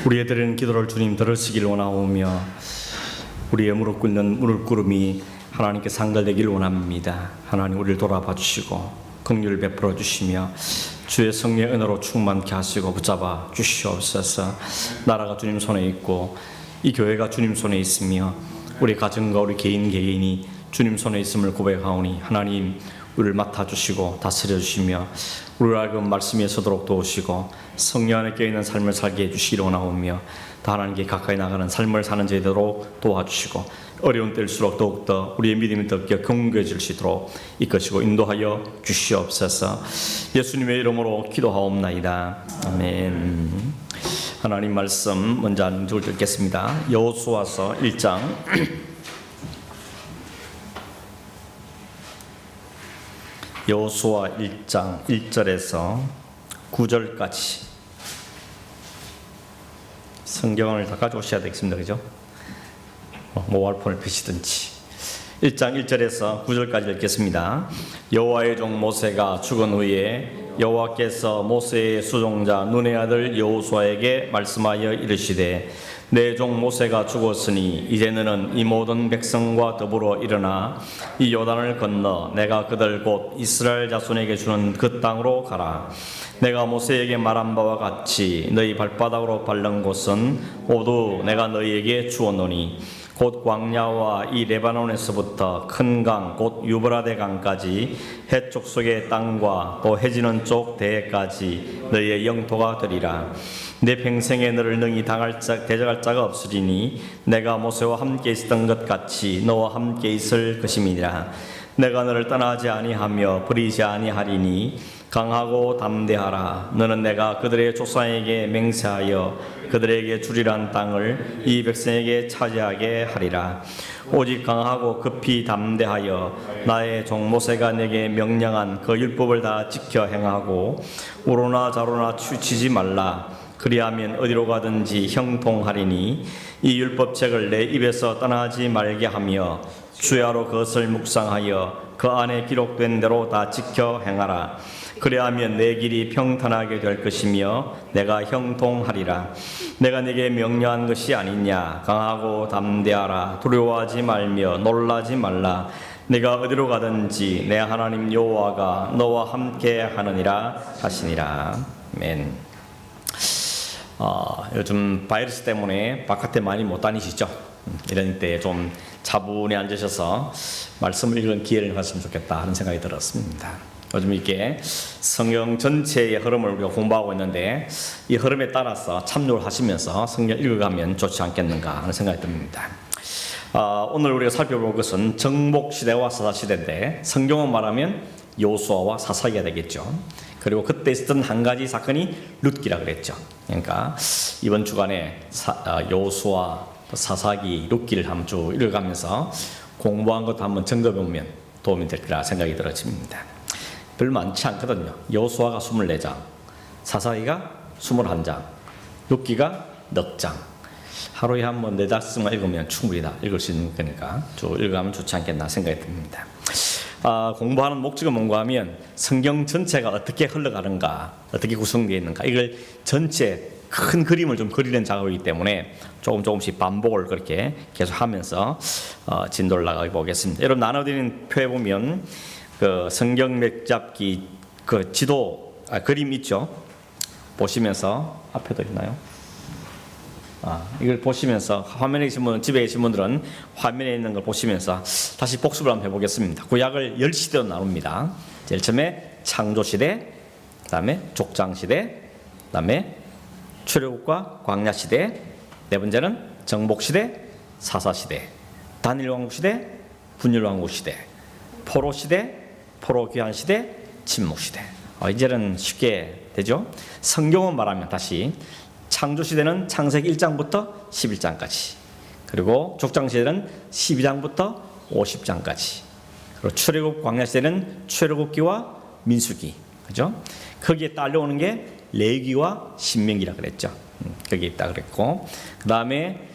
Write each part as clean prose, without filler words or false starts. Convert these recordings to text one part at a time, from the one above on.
우리의 드리는 기도를 주님 들으시길 원하오며 우리의 무릎 꿇는 무릎꿇음이 하나님께 상달되길 원합니다. 하나님 우리를 돌아봐 주시고 긍휼을 베풀어 주시며 주의 성령의 은혜로 충만케 하시고 붙잡아 주시옵소서. 나라가 주님 손에 있고 이 교회가 주님 손에 있으며 우리 가정과 우리 개인이 주님 손에 있음을 고백하오니 하나님 우리를 맡아주시고 다스려주시며 우리를 하여금 말씀에 서도록 도우시고 성령 안에 껴있는 삶을 살게 해주시기를 원하오며 다 하나님께 가까이 나가는 삶을 사는 제대로 도와주시고 어려운 때일수록 더욱더 우리의 믿음이 더 견고해질 수 있도록 이끄시고 인도하여 주시옵소서. 예수님의 이름으로 기도하옵나이다. 아멘. 하나님 말씀 먼저 한 줄 읽겠습니다. 여호수아서 1장 여호수아 1장 1절에서 9절까지 성경을 다 가져오셔야 되겠습니다. 그죠? 모바일폰을 펴시든지 1장 1절에서 9절까지 읽겠습니다. 여호와의 종 모세가 죽은 후에 여호와께서 모세의 수종자 눈의 아들 여호수아에게 말씀하여 이르시되 내 종 모세가 죽었으니 이제 너는 이 모든 백성과 더불어 일어나 이 요단을 건너 내가 그들 곧 이스라엘 자손에게 주는 그 땅으로 가라. 내가 모세에게 말한 바와 같이 너희 발바닥으로 밟는 곳은 모두 내가 너희에게 주었노니 곧 광야와 이 레바논에서부터 큰 강 곧 유브라데 강까지 해쪽 속의 땅과 또 해지는 쪽 대해까지 너희의 영토가 되리라. 내 평생에 너를 능히 대적할 자가 없으리니 내가 모세와 함께 있었던 것 같이 너와 함께 있을 것임이니라. 내가 너를 떠나지 아니하며 버리지 아니하리니 강하고 담대하라. 너는 내가 그들의 조상에게 맹세하여 그들에게 주리란 땅을 이 백성에게 차지하게 하리라. 오직 강하고 급히 담대하여 나의 종 모세가 내게 명령한 그 율법을 다 지켜 행하고 우로나 좌로나 치우치지 말라. 그리하면 어디로 가든지 형통하리니 이 율법책을 내 입에서 떠나지 말게 하며 주야로 그것을 묵상하여 그 안에 기록된 대로 다 지켜 행하라. 그리하면 내 길이 평탄하게 될 것이며 내가 형통하리라. 내가 네게 명령한 것이 아니냐. 강하고 담대하라. 두려워하지 말며 놀라지 말라. 내가 어디로 가든지 내 하나님 여호와가 너와 함께 하느니라 하시니라. 아멘. 요즘 바이러스 때문에 바깥에 많이 못 다니시죠? 이런 때 좀 차분히 앉으셔서 말씀을 읽는 기회를 가졌으면 좋겠다 하는 생각이 들었습니다. 요즘 이렇게 성경 전체의 흐름을 우리가 공부하고 있는데 이 흐름에 따라서 참조를 하시면서 성경 읽어가면 좋지 않겠는가 하는 생각이 듭니다. 오늘 우리가 살펴볼 것은 정복시대와 사사시대인데 성경은 말하면 여호수아와 사사기가 되겠죠. 그리고 그때 있었던 한 가지 사건이 룻기라 그랬죠. 그러니까 이번 주간에 여호수아, 사사기, 룻기를 한번 쭉 읽어가면서 공부한 것도 한번 점검해 보면 도움이 될 거라 생각이 들어집니다. 별로 많지 않거든요. 여호수아가 24장, 사사기가 21장, 룻기가 4장. 하루에 한번 4장씩만 읽으면 충분히 다 읽을 수 있는 거니까 쭉 읽어가면 좋지 않겠나 생각이 듭니다. 공부하는 목적은 뭔가 하면 성경 전체가 어떻게 흘러가는가, 어떻게 구성되어 있는가, 이걸 전체 큰 그림을 좀 그리는 작업이기 때문에 조금씩 반복을 그렇게 계속 하면서 진도를 나가 보겠습니다. 여러분 나눠드린 표에 보면 그 성경 맥잡기 그 지도 그림 있죠? 보시면서 앞에도 있나요? 이걸 보시면서 화면에 계신 분, 집에 계신 분들은 화면에 있는 걸 보시면서 다시 복습을 한번 해보겠습니다. 구약을 10시대로 나눕니다. 제일 처음에 창조시대, 그 다음에 족장시대, 그 다음에 출애굽과 광야시대, 네 번째는 정복시대, 사사시대, 단일왕국시대, 분열왕국시대, 포로시대, 포로귀환시대, 침묵시대. 이제는 쉽게 되죠. 성경은 말하면 다시 창조시대는 창세기 1장부터 11장까지, 그리고 족장시대는 12장부터 50장까지, 그리고 출애굽 광야시대는 출애굽기와 민수기, 그죠? 거기에 딸려오는 게 레위기와 신명기라 그랬죠. 거기에 있다 그랬고, 그 다음에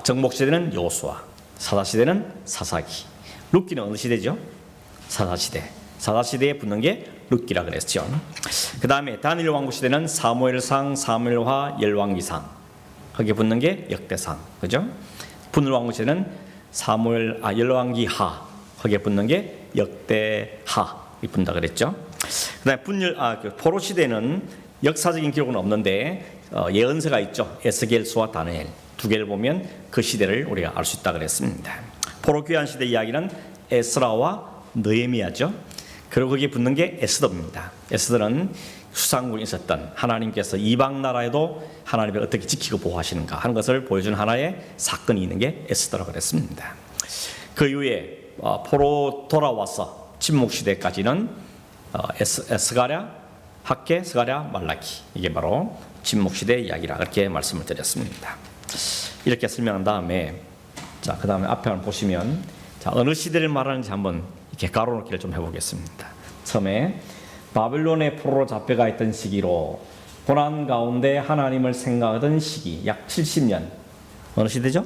정복시대는 여호수아, 사사시대는 사사기, 룻기는 어느 시대죠? 사사시대. 사사시대에 붙는 게 룻기라 그랬죠. 그 다음에 단일왕국 시대는 사무엘상, 사무엘하, 열왕기상, 거기에 붙는 게 역대상, 그죠? 분열왕국 시대는 열왕기하, 거기에 붙는 게 역대하 이 붙는다 그랬죠. 그다음에 포로 시대는 역사적인 기록은 없는데 예언서가 있죠. 에스겔서와 다니엘 두 개를 보면 그 시대를 우리가 알 수 있다 그랬습니다. 포로 귀환 시대 이야기는 에스라와 느헤미야죠. 그리고 거기에 붙는 게 에스더입니다. 에스더는 수상군이 있었던 하나님께서 이방 나라에도 하나님을 어떻게 지키고 보호하시는가 하는 것을 보여주는 하나의 사건이 있는 게 에스더라고 그랬습니다. 그 이후에 포로 돌아와서 침묵 시대까지는 스가랴, 학개, 스가랴, 말라기, 이게 바로 침묵 시대 이야기라 그렇게 말씀을 드렸습니다. 이렇게 설명한 다음에 그 다음에 앞에 한번 보시면 어느 시대를 말하는지 한번 이렇게 가로놓기를 좀 해보겠습니다. 처음에 바벨론의 포로로 잡혀가 있던 시기로 고난 가운데 하나님을 생각하던 시기 약 70년. 어느 시대죠?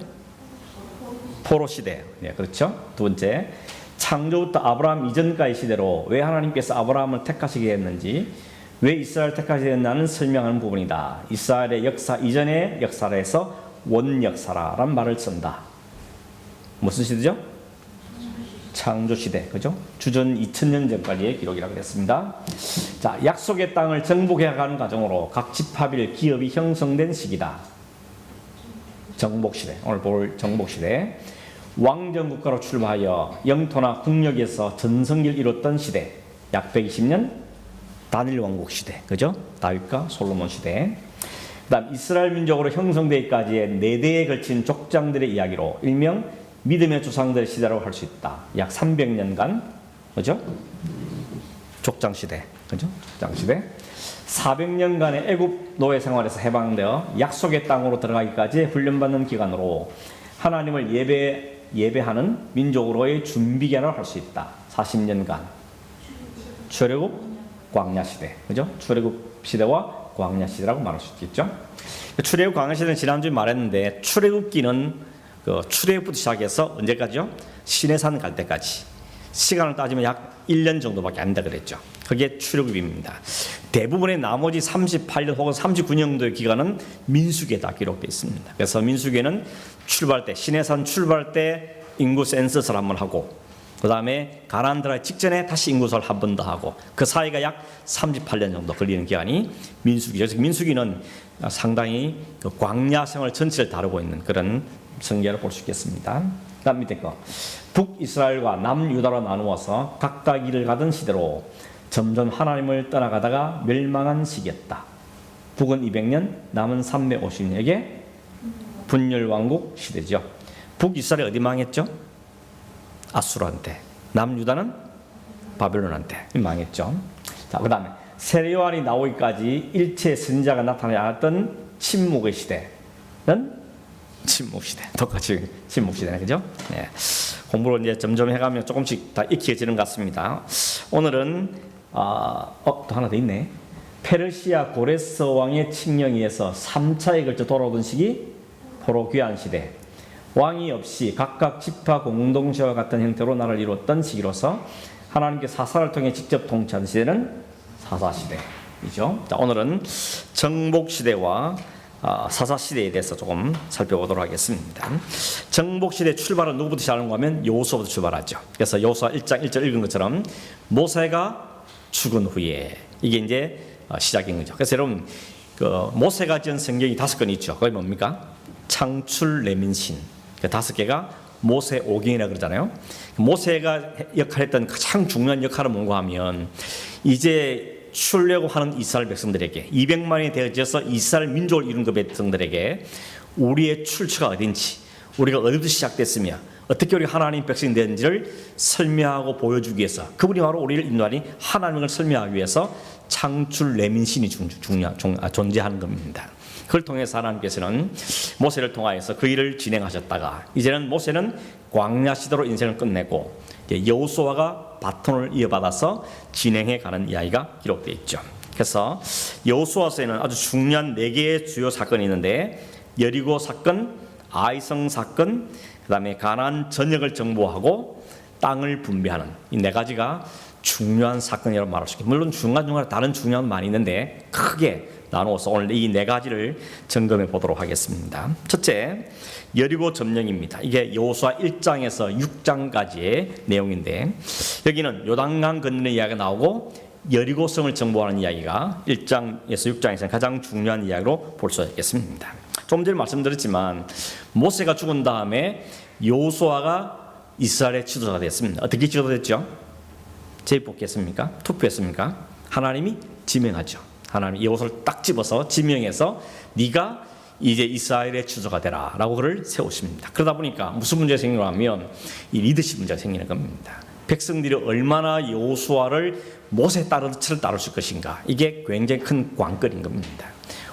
포로 시대. 네, 그렇죠. 두 번째, 창조부터 아브라함 이전까지 시대로 왜 하나님께서 아브라함을 택하시게 했는지, 왜 이스라엘 택하시게 했나는 설명하는 부분이다. 이스라엘의 역사 이전의 역사에서 원역사라란 말을 쓴다. 무슨 시대죠? 창조 시대, 그죠? 주전 2000년 전까지의 기록이라고 했습니다. 자, 약속의 땅을 정복해가는 과정으로 각 지파별 기업이 형성된 시기다. 정복 시대, 오늘 볼 정복 시대. 왕정 국가로 출발하여 영토나 국력에서 전성기를 이뤘던 시대, 약 120년. 다니엘 왕국 시대, 그죠? 다윗과 솔로몬 시대. 그다음 이스라엘 민족으로 형성되기까지의 4대에 걸친 족장들의 이야기로 일명 믿음의 조상들의 시대라고 할 수 있다. 약 300년간, 그죠? 족장 시대, 그죠? 족장 시대. 400년간의 애굽 노예 생활에서 해방되어 약속의 땅으로 들어가기까지 훈련받는 기간으로 하나님을 예배하는 민족으로의 준비 기간을 할 수 있다. 40년간. 출애굽, 광야 시대, 그죠? 출애굽 시대와 광야 시대라고 말할 수 있겠죠. 출애굽 광야 시대는 지난주에 말했는데 출애굽기는 출애굽부터 시작해서 언제까지요? 시내산 갈 때까지 시간을 따지면 약 1년 정도밖에 안 된다 그랬죠. 그게 출애굽입니다. 대부분의 나머지 38년 혹은 39년 정도의 기간은 민수기에 다 기록되어 있습니다. 그래서 민수기에는 출발 때 시내산 출발 때 인구 센서스를 한번 하고 그 다음에 가나안 들어가기 직전에 다시 인구조사를 한 번 더 하고 그 사이가 약 38년 정도 걸리는 기간이 민수기죠. 그래서 민수기는 상당히 광야 생활 전체를 다루고 있는 그런 성경을 볼 수 있겠습니다. 다음 밑에 거. 북이스라엘과 남유다로 나누어서 각각 길을 가던 시대로 점점 하나님을 떠나가다가 멸망한 시기였다. 북은 200년, 남은 350년에게 분열왕국 시대죠. 북이스라엘 어디 망했죠? 아수르한테. 남유다는 바벨론한테 망했죠. 자, 그 다음에 세례요한이 나오기까지 일체 선지자가 나타나지 않았던 침묵의 시대는 침묵 시대. 똑같이 침묵 시대네, 그죠? 네. 공부를 이제 점점 해가면 조금씩 다 익혀지는 것 같습니다. 오늘은 또 하나 더 있네. 페르시아 고레스 왕의 칙령에 의해서 3차에 걸쳐 돌아오던 시기 포로 귀환 시대. 왕이 없이 각각 지파 공동체와 같은 형태로 나라를 이루었던 시기로서 하나님께 사사를 통해 직접 통치한 시대는 사사시대이죠. 자, 오늘은 정복시대와 사사시대에 대해서 조금 살펴보도록 하겠습니다. 정복시대 출발은 누구부터 시작하는가 하면 여호수아부터 출발하죠. 그래서 여호수아 1장 1절 읽은 것처럼 모세가 죽은 후에 이게 이제 시작인 거죠. 그래서 여러분 모세가 지은 성경이 5권 있죠. 그게 뭡니까? 창출, 레민신. 그 5개가 모세 오경이라고 그러잖아요. 모세가 역할했던 가장 중요한 역할은 뭔가 하면 이제 출애굽하는 이스라엘 백성들에게 200만이 되어져서 이스라엘 민족을 이룬 그 백성들에게 우리의 출처가 어딘지 우리가 어디부터 시작됐으며 어떻게 우리가 하나님 백성이 되는지를 설명하고 보여주기 위해서 그분이 바로 우리를 인도하니 하나님을 설명하기 위해서 창출 레민신이 존재하는 겁니다. 그걸 통해서 하나님께서는 모세를 통하여서 그 일을 진행하셨다가 이제는 모세는 광야 시대로 인생을 끝내고 여호수아가 바톤을 이어받아서 진행해가는 이야기가 기록되어 있죠. 그래서 여호수아서에는 아주 중요한 4개의 주요 사건이 있는데 여리고 사건, 아이성 사건, 그 다음에 가나안 전역을 정복하고 땅을 분배하는 이 4가지가 중요한 사건이라고 말할 수 있겠습니다. 물론 중간중간에 다른 중요한 많이 있는데 크게 나누어서 오늘 이 네 가지를 점검해 보도록 하겠습니다. 첫째, 여리고 점령입니다. 이게 여호수아 1장에서 6장까지의 내용인데 여기는 요단강 건너는 이야기가 나오고 여리고성을 정복하는 이야기가 1장에서 6장에서 가장 중요한 이야기로 볼 수 있겠습니다. 좀 전에 말씀드렸지만 모세가 죽은 다음에 여호수아가 이스라엘의 지도자가 됐습니다. 어떻게 지도됐죠? 제입복했습니까? 투표했습니까? 하나님이 지명하죠. 하나님이 여호수아를 딱 집어서 지명해서 네가 이제 이스라엘의 지도자가 되라 라고 그를 세우십니다. 그러다 보니까 무슨 문제가 생기냐면 이 리더십 문제가 생기는 겁니다. 백성들이 얼마나 여호수아를 모세의 따르처럼 따르실 것인가, 이게 굉장히 큰 관건인 겁니다.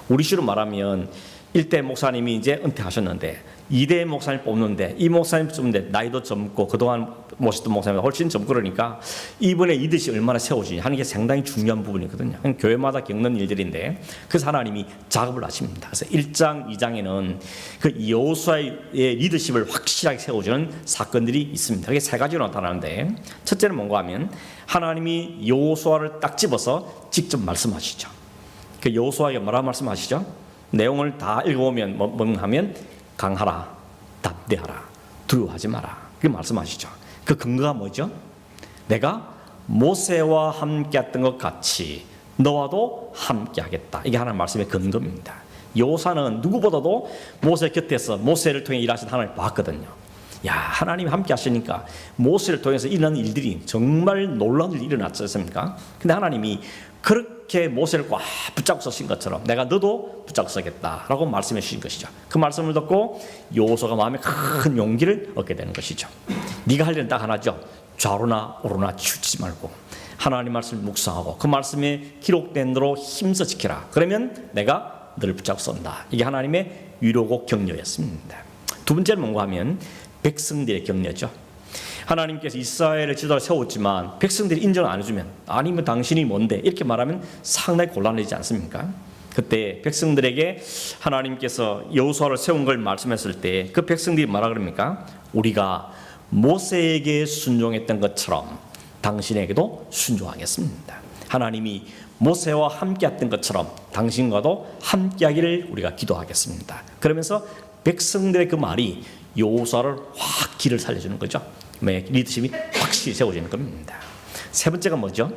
우리 시로 말하면 1대 목사님이 이제 은퇴하셨는데 2대 목사님 뽑는데 이 목사님 뽑는데 나이도 젊고 그동안 모셨던 목사님보다 훨씬 젊고 그러니까 이번에 리더십이 얼마나 세워지냐 하는 게 상당히 중요한 부분이거든요. 교회마다 겪는 일들인데 그래서 하나님이 작업을 하십니다. 그래서 1장, 2장에는 그 여호수아의 리더십을 확실하게 세워주는 사건들이 있습니다. 그게 세 가지로 나타나는데 첫째는 뭔가 하면 하나님이 여호수아를 딱 집어서 직접 말씀하시죠. 그 여호수아에게 뭐라 말씀하시죠? 내용을 다 읽어보면 뭔가 하면 강하라, 담대하라, 두려워하지 마라, 그렇게 말씀하시죠. 그 근거가 뭐죠? 내가 모세와 함께했던 것 같이 너와도 함께하겠다. 이게 하나님 말씀의 근거입니다. 여호수아는 누구보다도 모세 곁에서 모세를 통해 일하신 하나님을 봤거든요. 야, 하나님이 함께 하시니까 모세를 통해서 일어나는 일들이 정말 놀라운 일이 일어났지 않습니까? 근데 하나님이 그렇게 모세를 꽉 붙잡고 서신 것처럼 내가 너도 붙잡고 서겠다라고 말씀해 주신 것이죠. 그 말씀을 듣고 여호수아가 마음에 큰 용기를 얻게 되는 것이죠. 네가 할 일은 딱 하나죠. 좌로나 오로나 치우치지 말고 하나님 말씀을 묵상하고 그 말씀에 기록된 대로 힘써 지켜라. 그러면 내가 너를 붙잡고 선다. 이게 하나님의 위로고 격려였습니다. 두 번째는 뭔가 하면 백성들의 격려죠. 하나님께서 이스라엘의 지도자를 세웠지만 백성들이 인정을 안 해주면 아니면 당신이 뭔데 이렇게 말하면 상당히 곤란하지 않습니까? 그때 백성들에게 하나님께서 여호수아를 세운 걸 말씀했을 때 그 백성들이 뭐라 그럽니까? 우리가 모세에게 순종했던 것처럼 당신에게도 순종하겠습니다. 하나님이 모세와 함께했던 것처럼 당신과도 함께하기를 우리가 기도하겠습니다. 그러면서 백성들의 그 말이 여호수아를 확 길을 살려주는 거죠. 리더십이 확실히 세워지는 겁니다. 세 번째가 뭐죠?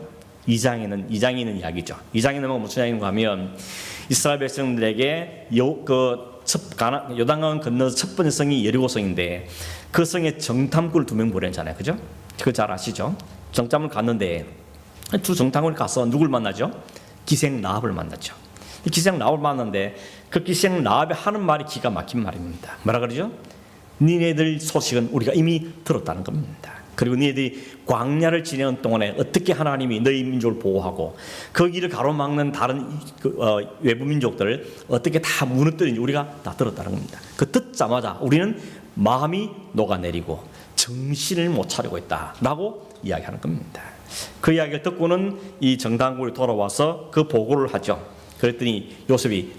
2장에 있는 이야기죠. 2장에는 무슨 이야기인가 하면 이스라엘 백성들에게 요단강 건너서 첫 번째 성이 여리고성인데 그 성에 정탐꾼을 2명 보내잖아요. 그죠? 그거 잘 아시죠? 정탐을 갔는데 두 정탐꾼이 가서 누굴 만나죠? 기생 라합을 만났죠. 이 기생 라합을 만났는데 그 기생 라합이 하는 말이 기가 막힌 말입니다. 뭐라 그러죠? 니네들 소식은 우리가 이미 들었다는 겁니다. 그리고 니네들이 광야를 지내는 동안에 어떻게 하나님이 너희 민족을 보호하고 거기를 가로막는 다른 외부 민족들을 어떻게 다 무너뜨리는지 우리가 다 들었다는 겁니다. 그 듣자마자 우리는 마음이 녹아내리고 정신을 못 차리고 있다라고 이야기하는 겁니다. 그 이야기를 듣고는 이 정탐꾼이 돌아와서 그 보고를 하죠. 그랬더니 요셉이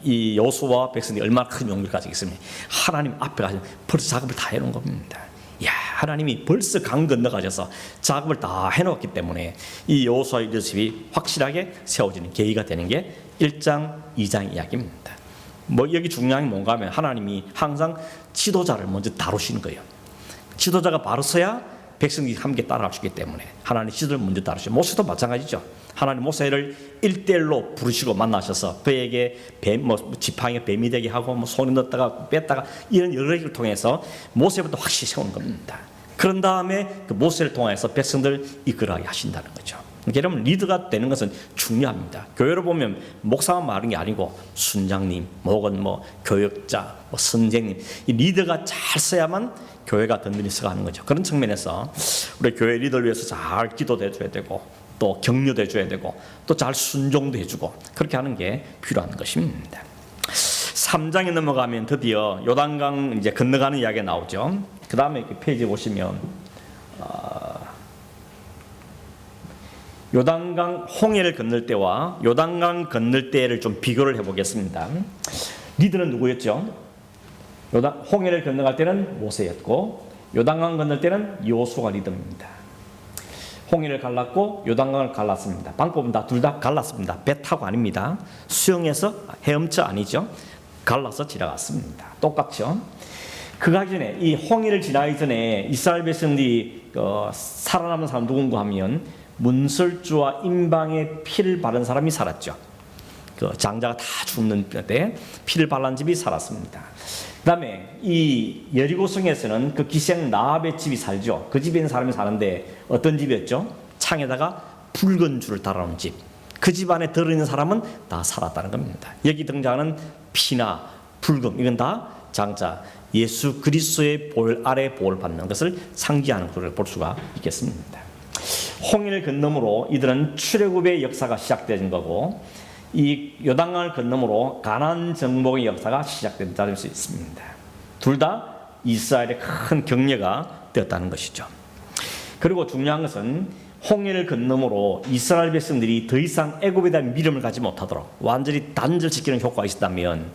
이 여호수아와 백성들이 얼마나 큰 용기를 가지겠습니까? 하나님 앞에 가서 벌써 작업을 다 해놓은 겁니다. 야, 하나님이 벌써 강 건너가셔서 작업을 다 해놓았기 때문에 이 여호수아의 리더십이 확실하게 세워지는 계기가 되는 게 1장, 2장 이야기입니다. 여기 중요한 게 뭔가 하면 하나님이 항상 지도자를 먼저 다루시는 거예요. 지도자가 바로 서야 백성들이 함께 따라갈 수 있기 때문에 하나님 지도를 먼저 다루시고 모세도 마찬가지죠. 하나님 모세를 1대1로 부르시고 만나셔서 그에게 지팡이에 뱀이 되게 하고 손에 넣었다가 뺐다가 이런 여러 가지를 통해서 모세부터 확실히 세우는 겁니다. 그런 다음에 그 모세를 통해서 백성들을 이끌어가게 하신다는 거죠. 여러분, 리더가 되는 것은 중요합니다. 교회로 보면 목사만 말하는 게 아니고 순장님, 혹은 교역자, 선생님, 이 리더가 잘 써야만 교회가 든든히 서가는 거죠. 그런 측면에서 우리 교회 리더를 위해서 잘 기도도 해줘야 되고 또 격려도 해줘야 되고 또 잘 순종도 해주고 그렇게 하는 게 필요한 것입니다. 3장에 넘어가면 드디어 요단강 이제 건너가는 이야기가 나오죠. 그 다음에 페이지 보시면 요단강 홍해를 건널 때와 요단강 건널 때를 좀 비교를 해보겠습니다. 리더는 누구였죠? 홍해를 건너갈 때는 모세였고 요단강 건널 때는 여호수아가 리더입니다. 홍해를 갈랐고 요단강을 갈랐습니다. 방법은 둘 다 갈랐습니다. 배 타고 아닙니다. 수영해서 헤엄쳐 아니죠. 갈라서 지나갔습니다. 똑같죠. 그 가기 전에 이 홍해를 지나기 전에 이스라엘 백성들이 살아남은 사람 누군가 하면 문설주와 임방에 피를 바른 사람이 살았죠. 그 장자가 다 죽는 때 피를 발란 집이 살았습니다. 그 다음에 이 여리고성에서는 그 기생 나합의 집이 살죠. 그 집에 있는 사람이 사는데 어떤 집이었죠? 창에다가 붉은 줄을 달아놓은 집. 그 집 안에 들어있는 사람은 다 살았다는 겁니다. 여기 등장하는 피나 붉음, 이건 다 장자 예수 그리스도의 볼 아래 보호를 받는 것을 상징하는 것을 볼 수가 있겠습니다. 홍해를 건너므로 이들은 출애굽의 역사가 시작된 거고, 이 요단강을 건너므로 가나안 정복의 역사가 시작된다는 수 있습니다. 둘 다 이스라엘의 큰 격려가 되었다는 것이죠. 그리고 중요한 것은 홍해를 건너므로 이스라엘 백성들이 더 이상 애굽에 대한 믿음을 가지 못하도록 완전히 단절시키는 효과가 있었다면,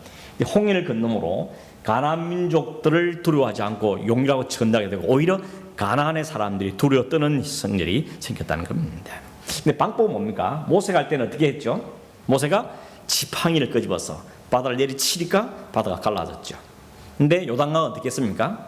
홍해를 건너므로 가나안 민족들을 두려워하지 않고 용기하고 전달하게 되고 오히려 가나안의 사람들이 두려워 떠는 성질이 생겼다는 겁니다. 근데 방법은 뭡니까? 모세가 할 때는 어떻게 했죠? 모세가 지팡이를 끄집어서 바다를 내리치니까 바다가 갈라졌죠. 근데 요단강은 어떻게 했습니까?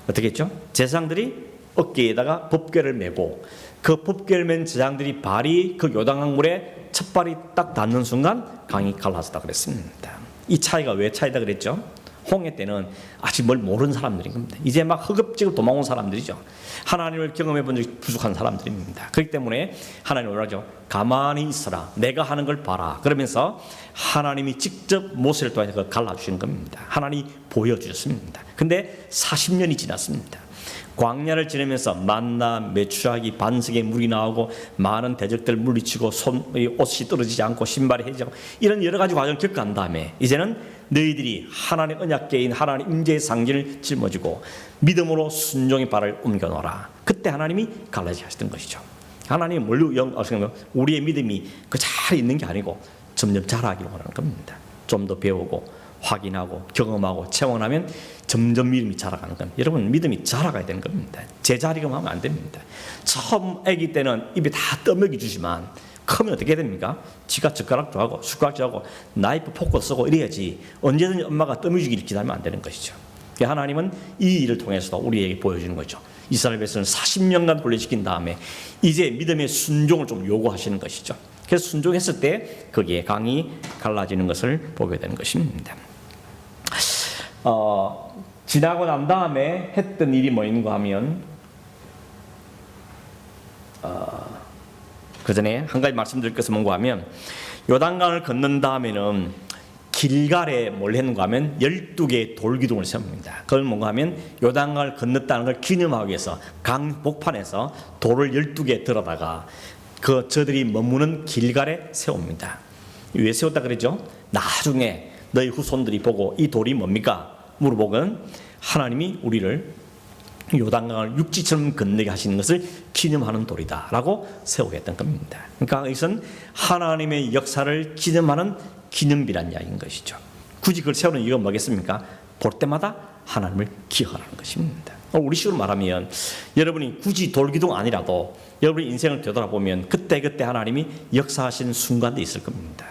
어떻게 했죠? 제사장들이 어깨에다가 법궤를 메고 그 법궤를 맨 제사장들이 발이 그 요단강 물에 첫 발이 딱 닿는 순간 강이 갈라졌다 그랬습니다. 이 차이가 왜 차이다 그랬죠? 홍해 때는 아직 뭘 모르는 사람들인 겁니다. 이제 막 허겁지겁 도망온 사람들이죠. 하나님을 경험해 본 적이 부족한 사람들입니다. 그렇기 때문에 하나님은 뭐라죠? 가만히 있어라. 내가 하는 걸 봐라. 그러면서 하나님이 직접 모세를 통해서 갈라주시는 겁니다. 하나님이 보여주셨습니다. 근데 40년이 지났습니다. 광야를 지내면서 만나, 메추라기, 반석에 물이 나오고 많은 대적들 물리치고 옷이 떨어지지 않고 신발이 해지고 이런 여러 가지 과정을 겪은 다음에 이제는 너희들이 하나님의 언약궤인 하나님 임재의 상징을 짊어지고 믿음으로 순종의 발을 옮겨놓아라. 그때 하나님이 갈라지셨던 것이죠. 하나님이 뭘 우리의 믿음이 그 자리에 있는 게 아니고 점점 자라기를 원하는 겁니다. 좀 더 배우고 확인하고 경험하고 체험하면 점점 믿음이 자라가는 겁니다. 여러분, 믿음이 자라가야 되는 겁니다. 제자리금 하면 안 됩니다. 처음 아기 때는 입에 다 떠먹여 주지만 크면 어떻게 됩니까? 지가 젓가락 좋아하고 숟가락 좋아하고 나이프 포크 쓰고 이래야지 언제든지 엄마가 떠먹이기를 기다리면 안 되는 것이죠. 하나님은 이 일을 통해서도 우리에게 보여주는 거죠. 이스라엘 백성을 40년간 훈련시킨 다음에 이제 믿음의 순종을 좀 요구하시는 것이죠. 그래서 순종했을 때 거기에 강이 갈라지는 것을 보게 되는 것입니다. 지나고 난 다음에 했던 일이 뭐인가 하면 그 전에 한 가지 말씀드릴 것은 뭔가 하면 요단강을 건넌 다음에는 길갈에 뭘 했는가 하면 12개의 돌기둥을 세웁니다. 그걸 뭔가 하면 요단강을 건넜다는 걸 기념하기 위해서 강 복판에서 돌을 12개 들어다가 저들이 머무는 길갈에 세웁니다. 왜 세웠다 그러죠? 나중에 너희 후손들이 보고 이 돌이 뭡니까? 물어보건 하나님이 우리를 요단강을 육지처럼 건너게 하시는 것을 기념하는 돌이다 라고 세우게 했던 겁니다. 그러니까 이것은 하나님의 역사를 기념하는 기념비란 이야기인 것이죠. 굳이 그걸 세우는 이유가 뭐겠습니까? 볼 때마다 하나님을 기억하라는 것입니다. 우리 식으로 말하면 여러분이 굳이 돌기둥 아니라도 여러분의 인생을 되돌아보면 그때그때 하나님이 역사하시는 순간도 있을 겁니다.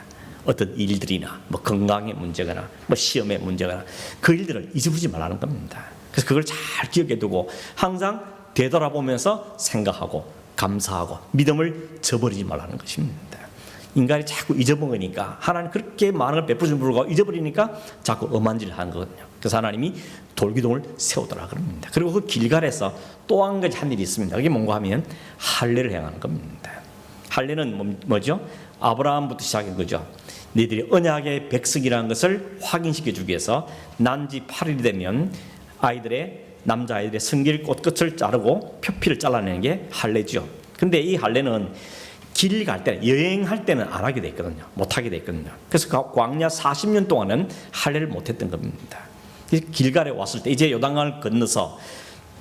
어떤 일들이나 뭐 건강의 문제거나 뭐 시험의 문제거나 그 일들을 잊어버리지 말라는 겁니다. 그래서 그걸 잘 기억해 두고 항상 되돌아보면서 생각하고 감사하고 믿음을 저버리지 말라는 것입니다. 인간이 자꾸 잊어먹으니까 하나님 그렇게 많은 걸 베푸신 불구하고 잊어버리니까 자꾸 엄한질을 하는 거거든요. 그래서 하나님이 돌기둥을 세우더라 그럽니다. 그리고 그 길갈에서 또 한 가지 한 일이 있습니다. 그게 뭔가 하면 할례를 행하는 겁니다. 할례는 뭐죠? 아브라함부터 시작한 거죠. 너희들이 언약의 백성이라는 것을 확인시켜 주기 위해서 난지 8일이 되면 남자아이들의 성길 꽃끝을 자르고 표피를 잘라내는 게 할례죠. 근데 이 할례는 길 갈 때는, 여행할 때는 안 하게 돼 있거든요. 못 하게 돼 있거든요. 그래서 광야 40년 동안은 할례를 못 했던 겁니다. 길갈에 왔을 때 이제 요단강을 건너서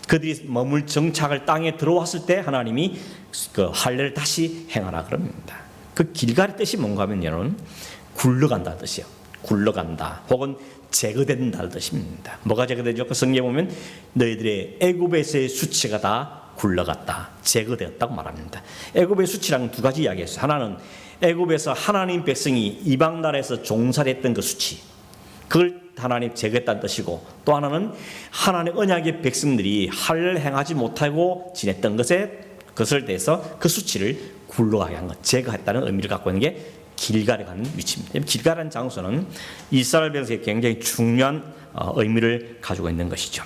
그들이 머물 정착을 땅에 들어왔을 때 하나님이 그 할례를 다시 행하라 그럽니다. 그 길갈의 뜻이 뭔가 하면 여러분 굴러간다는 뜻이에요. 굴러간다 혹은 제거된다는 뜻입니다. 뭐가 제거되죠? 그 성경에 보면 너희들의 애굽에서의 수치가 다 굴러갔다, 제거되었다고 말합니다. 애굽의 수치랑 두 가지 이야기했어요. 하나는 애굽에서 하나님 백성이 이방 나라에서 종살했던 그 수치, 그걸 하나님 제거했다는 뜻이고, 또 하나는 하나님 언약의 백성들이 할례를 행하지 못하고 지냈던 것을 대해서 그 수치를 굴러가게 한 것, 제거했다는 의미를 갖고 있는 게 길갈에 가는 위치입니다. 길갈이라는 장소는 이스라엘 백성에 굉장히 중요한 의미를 가지고 있는 것이죠.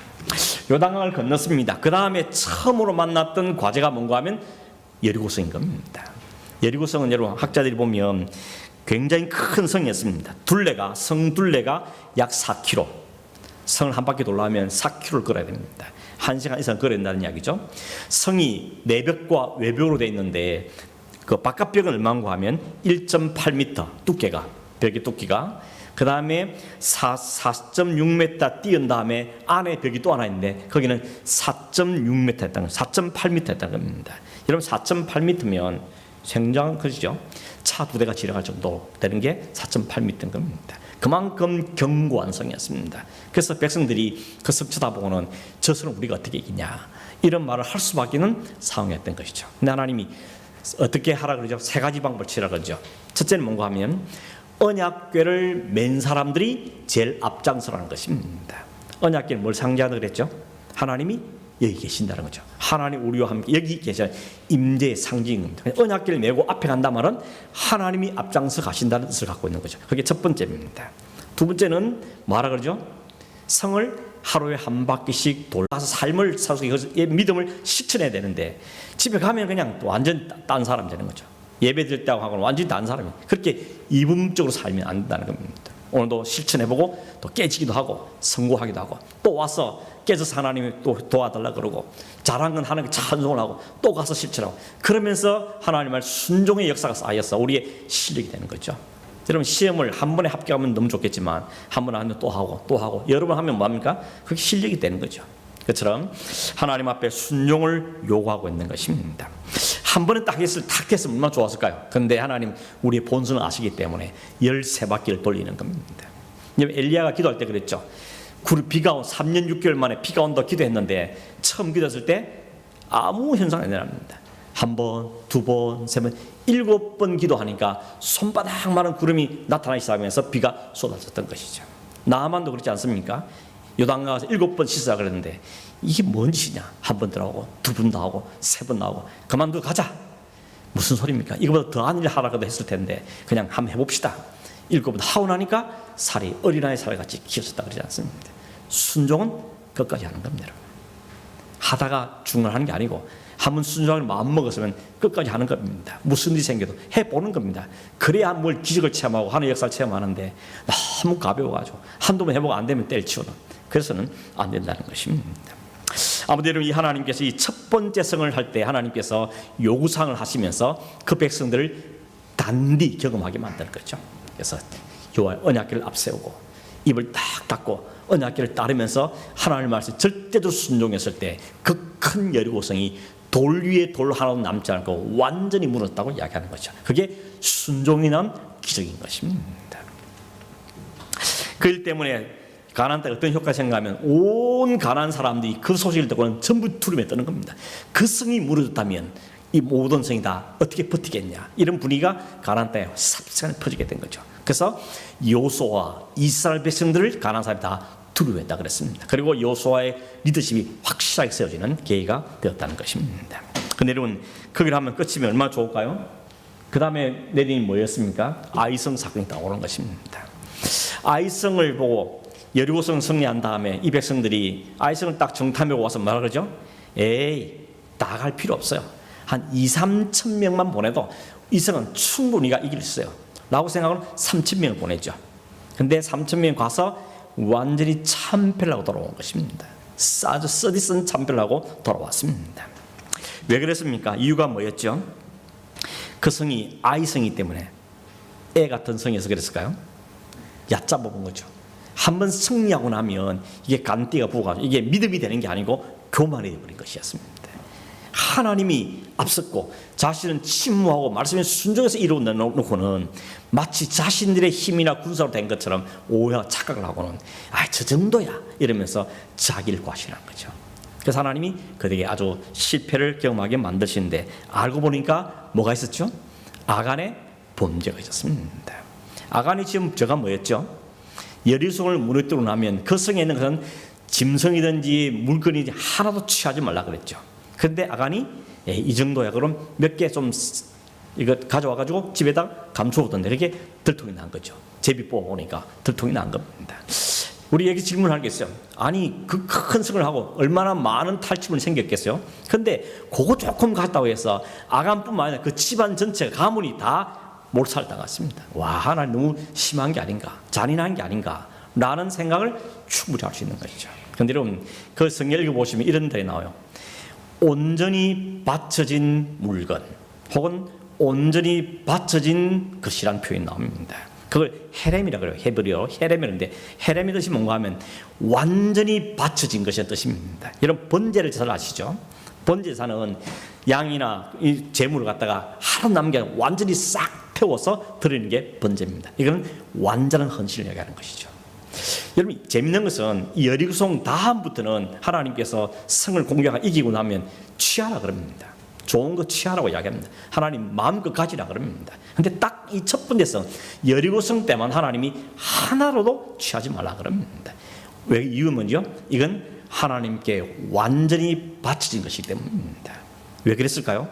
요단강을 건넜습니다. 그 다음에 처음으로 만났던 과제가 뭔가 하면 여리고성인 겁니다. 여리고성은 여러분 학자들이 보면 굉장히 큰 성이었습니다. 성 둘레가 약 4km, 성을 한 바퀴 돌아가면 4km를 걸어야 됩니다. 1시간 이상 걸어야 된다는 이야기죠. 성이 내벽과 외벽으로 되어 있는데 그 바깥벽은 얼마인가 하면 1.8m 두께가, 벽의 두께가, 그 다음에 4.6m 띄운 다음에 안에 벽이 또 하나 있는데 거기는 4.6m 했다는, 4.8m 했다는 겁니다. 여러분 4.8m면 굉장히 크죠. 차 2대가 지나갈 정도 되는 게 4.8m인 겁니다. 그만큼 견고한 성이었습니다. 그래서 백성들이 그 성 쳐다보고는 저 성을 우리가 어떻게 이기냐, 이런 말을 할 수밖에는 상황이었던 것이죠. 근데 하나님이 어떻게 하라 그러죠? 3가지 방법을 치라 그러죠. 첫째는 뭔가 하면 언약궤를 맨 사람들이 제일 앞장서라는 것입니다. 언약궤는 뭘 상징하다 그랬죠? 하나님이 여기 계신다는 거죠. 하나님 우리와 함께 여기 계신 임재의 상징인 겁니다. 언약궤를 메고 앞에 간다 말은 하나님이 앞장서 가신다는 뜻을 갖고 있는 거죠. 그게 첫 번째입니다. 두 번째는 뭐라 그러죠? 성을 하루에 한 바퀴씩 돌아서 삶을 사서 믿음을 실천해야 되는데 집에 가면 그냥 완전 딴 사람 되는 거죠. 예배 드릴 때하고 하고는 완전히 다른 사람이, 그렇게 이분적으로 살면 안 된다는 겁니다. 오늘도 실천해보고 또 깨지기도 하고 성공하기도 하고 또 와서 깨져서 하나님이 또 도와달라 그러고 잘한 건 하나님께 찬송을 하고 또 가서 실천하고, 그러면서 하나님 말 순종의 역사가 쌓여서 우리의 실력이 되는 거죠. 여러분 시험을 한 번에 합격하면 너무 좋겠지만 한 번 하면 또 하고 여러 번 하면 뭐합니까? 그게 실력이 되는 거죠. 그처럼 하나님 앞에 순종을 요구하고 있는 것입니다. 한 번에 딱 했으면 얼마나 좋았을까요? 그런데 하나님 우리의 본성을 아시기 때문에 13바퀴를 돌리는 겁니다. 엘리야가 기도할 때 그랬죠. 비가 온 3년 6개월 만에 비가 온다 기도했는데 처음 기도했을 때 아무 현상이 안 일어납니다. 1번, 2번, 3번, 7번 기도하니까 손바닥만한 구름이 나타나기 시작하면서 비가 쏟아졌던 것이죠. 나만도 그렇지 않습니까? 요단 가서 7번 씻으라 그랬는데 이게 뭔 짓이냐? 1번 들어오고 2번 나오고 3번 나오고 그만두고 가자. 무슨 소리입니까? 이거보다 더한 일 하라고도 했을 텐데 그냥 한번 해봅시다. 7번 하고 나니까 살이 어린아이 살같이 키워졌다 그러지 않습니다. 순종은 끝까지 하는 겁니다. 하다가 중간하는 게 아니고 한번 순종을 마음먹었으면 끝까지 하는 겁니다. 무슨 일이 생겨도 해보는 겁니다. 그래야 뭘 기적을 체험하고 하나의 역사를 체험하는데 너무 가벼워가지고 한두 번 해보고 안 되면 때려치우는, 그래서는 안 된다는 것입니다. 아무튼 여러분, 이 하나님께서 이 첫 번째 성을 할 때 하나님께서 요구사항을 하시면서 그 백성들을 단디 경험하게 만드는 거죠. 그래서 여호와의 언약궤를 앞세우고 입을 딱 닫고 언약궤를 따르면서 하나님의 말씀 절대로 순종했을 때 그 큰 여리고성이 돌 위에 돌 하나도 남지 않고 완전히 무너졌다고 이야기하는 거죠. 그게 순종이 난 기적인 것입니다. 그일 때문에 가나안 땅에 어떤 효과가 생각하면 온 가나안 사람들이 그 소식을 듣고는 전부 두려움에 떠는 겁니다. 그 성이 무너졌다면 이 모든 성이 다 어떻게 버티겠냐, 이런 분위기가 가나안 땅에 삽시간에 퍼지게 된 거죠. 그래서 여호수아와 이스라엘 백성들을 가나안 사람이 다 두려워했다 그랬습니다. 그리고 여호수아의 리더십이 확실하게 세워지는 계기가 되었다는 것입니다. 근데 여러분, 거기를 하면 끝이면 얼마나 좋을까요? 그 다음에 내린이 뭐였습니까? 아이성 사건이 나오는 것입니다. 아이성을 보고 여리고성 승리한 다음에 이 백성들이 아이성을 딱 정탐하고 와서 뭐라 그러죠? 에이, 나갈 필요 없어요. 한 2-3천 명만 보내도 이 성은 충분히 이길 수 있어요 라고 생각하고 3,000명을 보내죠. 근데 3,000명 가서 완전히 참패를 하고 돌아온 것입니다. 아주 쓰디쓴 참패를 하고 돌아왔습니다. 왜 그랬습니까? 이유가 뭐였죠? 그 성이 아이성이기 때문에, 애 같은 성이어서 그랬을까요? 얕잡아 본 거죠. 한번 승리하고 나면 이게 간띠가 부어가지고 이게 믿음이 되는 게 아니고 교만이 되어버린 것이었습니다. 하나님이 앞섰고 자신은 침묵하고 말씀에 순종해서 이루어놓고는 마치 자신들의 힘이나 군사로 된 것처럼 오해와 착각을 하고는 저 정도야 이러면서 자기를 과신한 거죠. 그래서 하나님이 그들에게 아주 실패를 경험하게 만드시는데 알고 보니까 뭐가 있었죠? 아간의 범죄가 있었습니다. 아간이 지금 죄가 뭐였죠? 여리고성을 무너뜨리고 나면 그 성에 있는 것은 짐승이든지 물건이든지 하나도 취하지 말라 그랬죠. 그런데 아간이 이 정도야 그럼 몇 개 좀 이거 가져와가지고 집에다 감추었던데 이렇게 들통이 난 거죠. 제비 뽑아보니까 들통이 난 겁니다. 우리 여기 질문하겠어요. 아니 그 큰 성을 하고 얼마나 많은 탈취물이 생겼겠어요. 근데 그거 조금 갔다고 해서 아간뿐만 아니라 그 집안 전체가 가문이 다 몰살당했습니다. 와, 하나님 너무 심한 게 아닌가, 잔인한 게 아닌가 라는 생각을 충분히 할 수 있는 것이죠. 그런데 여러분 그 성경 읽어보시면 이런 데에 나와요. 온전히 받쳐진 물건 혹은 온전히 받쳐진 것이라는 표현이 나옵니다. 그걸 헤렘이라고 그래요. 헤브리어로 헤렘이라는데 헤렘의 뜻이 뭔가 하면 완전히 받쳐진 것이라는 뜻입니다. 여러분 번제를 잘 아시죠? 번제사는 양이나 이 재물을 갖다가 하나 남게 완전히 싹 태워서 드리는 게 번제입니다. 이거는 완전한 헌신을 얘기하는 것이죠. 여러분 재밌는 것은 이 여리고성 다음부터는 하나님께서 성을 공격하고 이기고 나면 취하라 그럽니다. 좋은 거 취하라고 이야기합니다. 하나님 마음껏 가지라 그럽니다. 근데 딱 이 첫 번째 성 여리고성 때만 하나님이 하나로도 취하지 말라 그럽니다. 왜 이유는 뭐죠? 이건 하나님께 완전히 바쳐진 것이기 때문입니다. 왜 그랬을까요?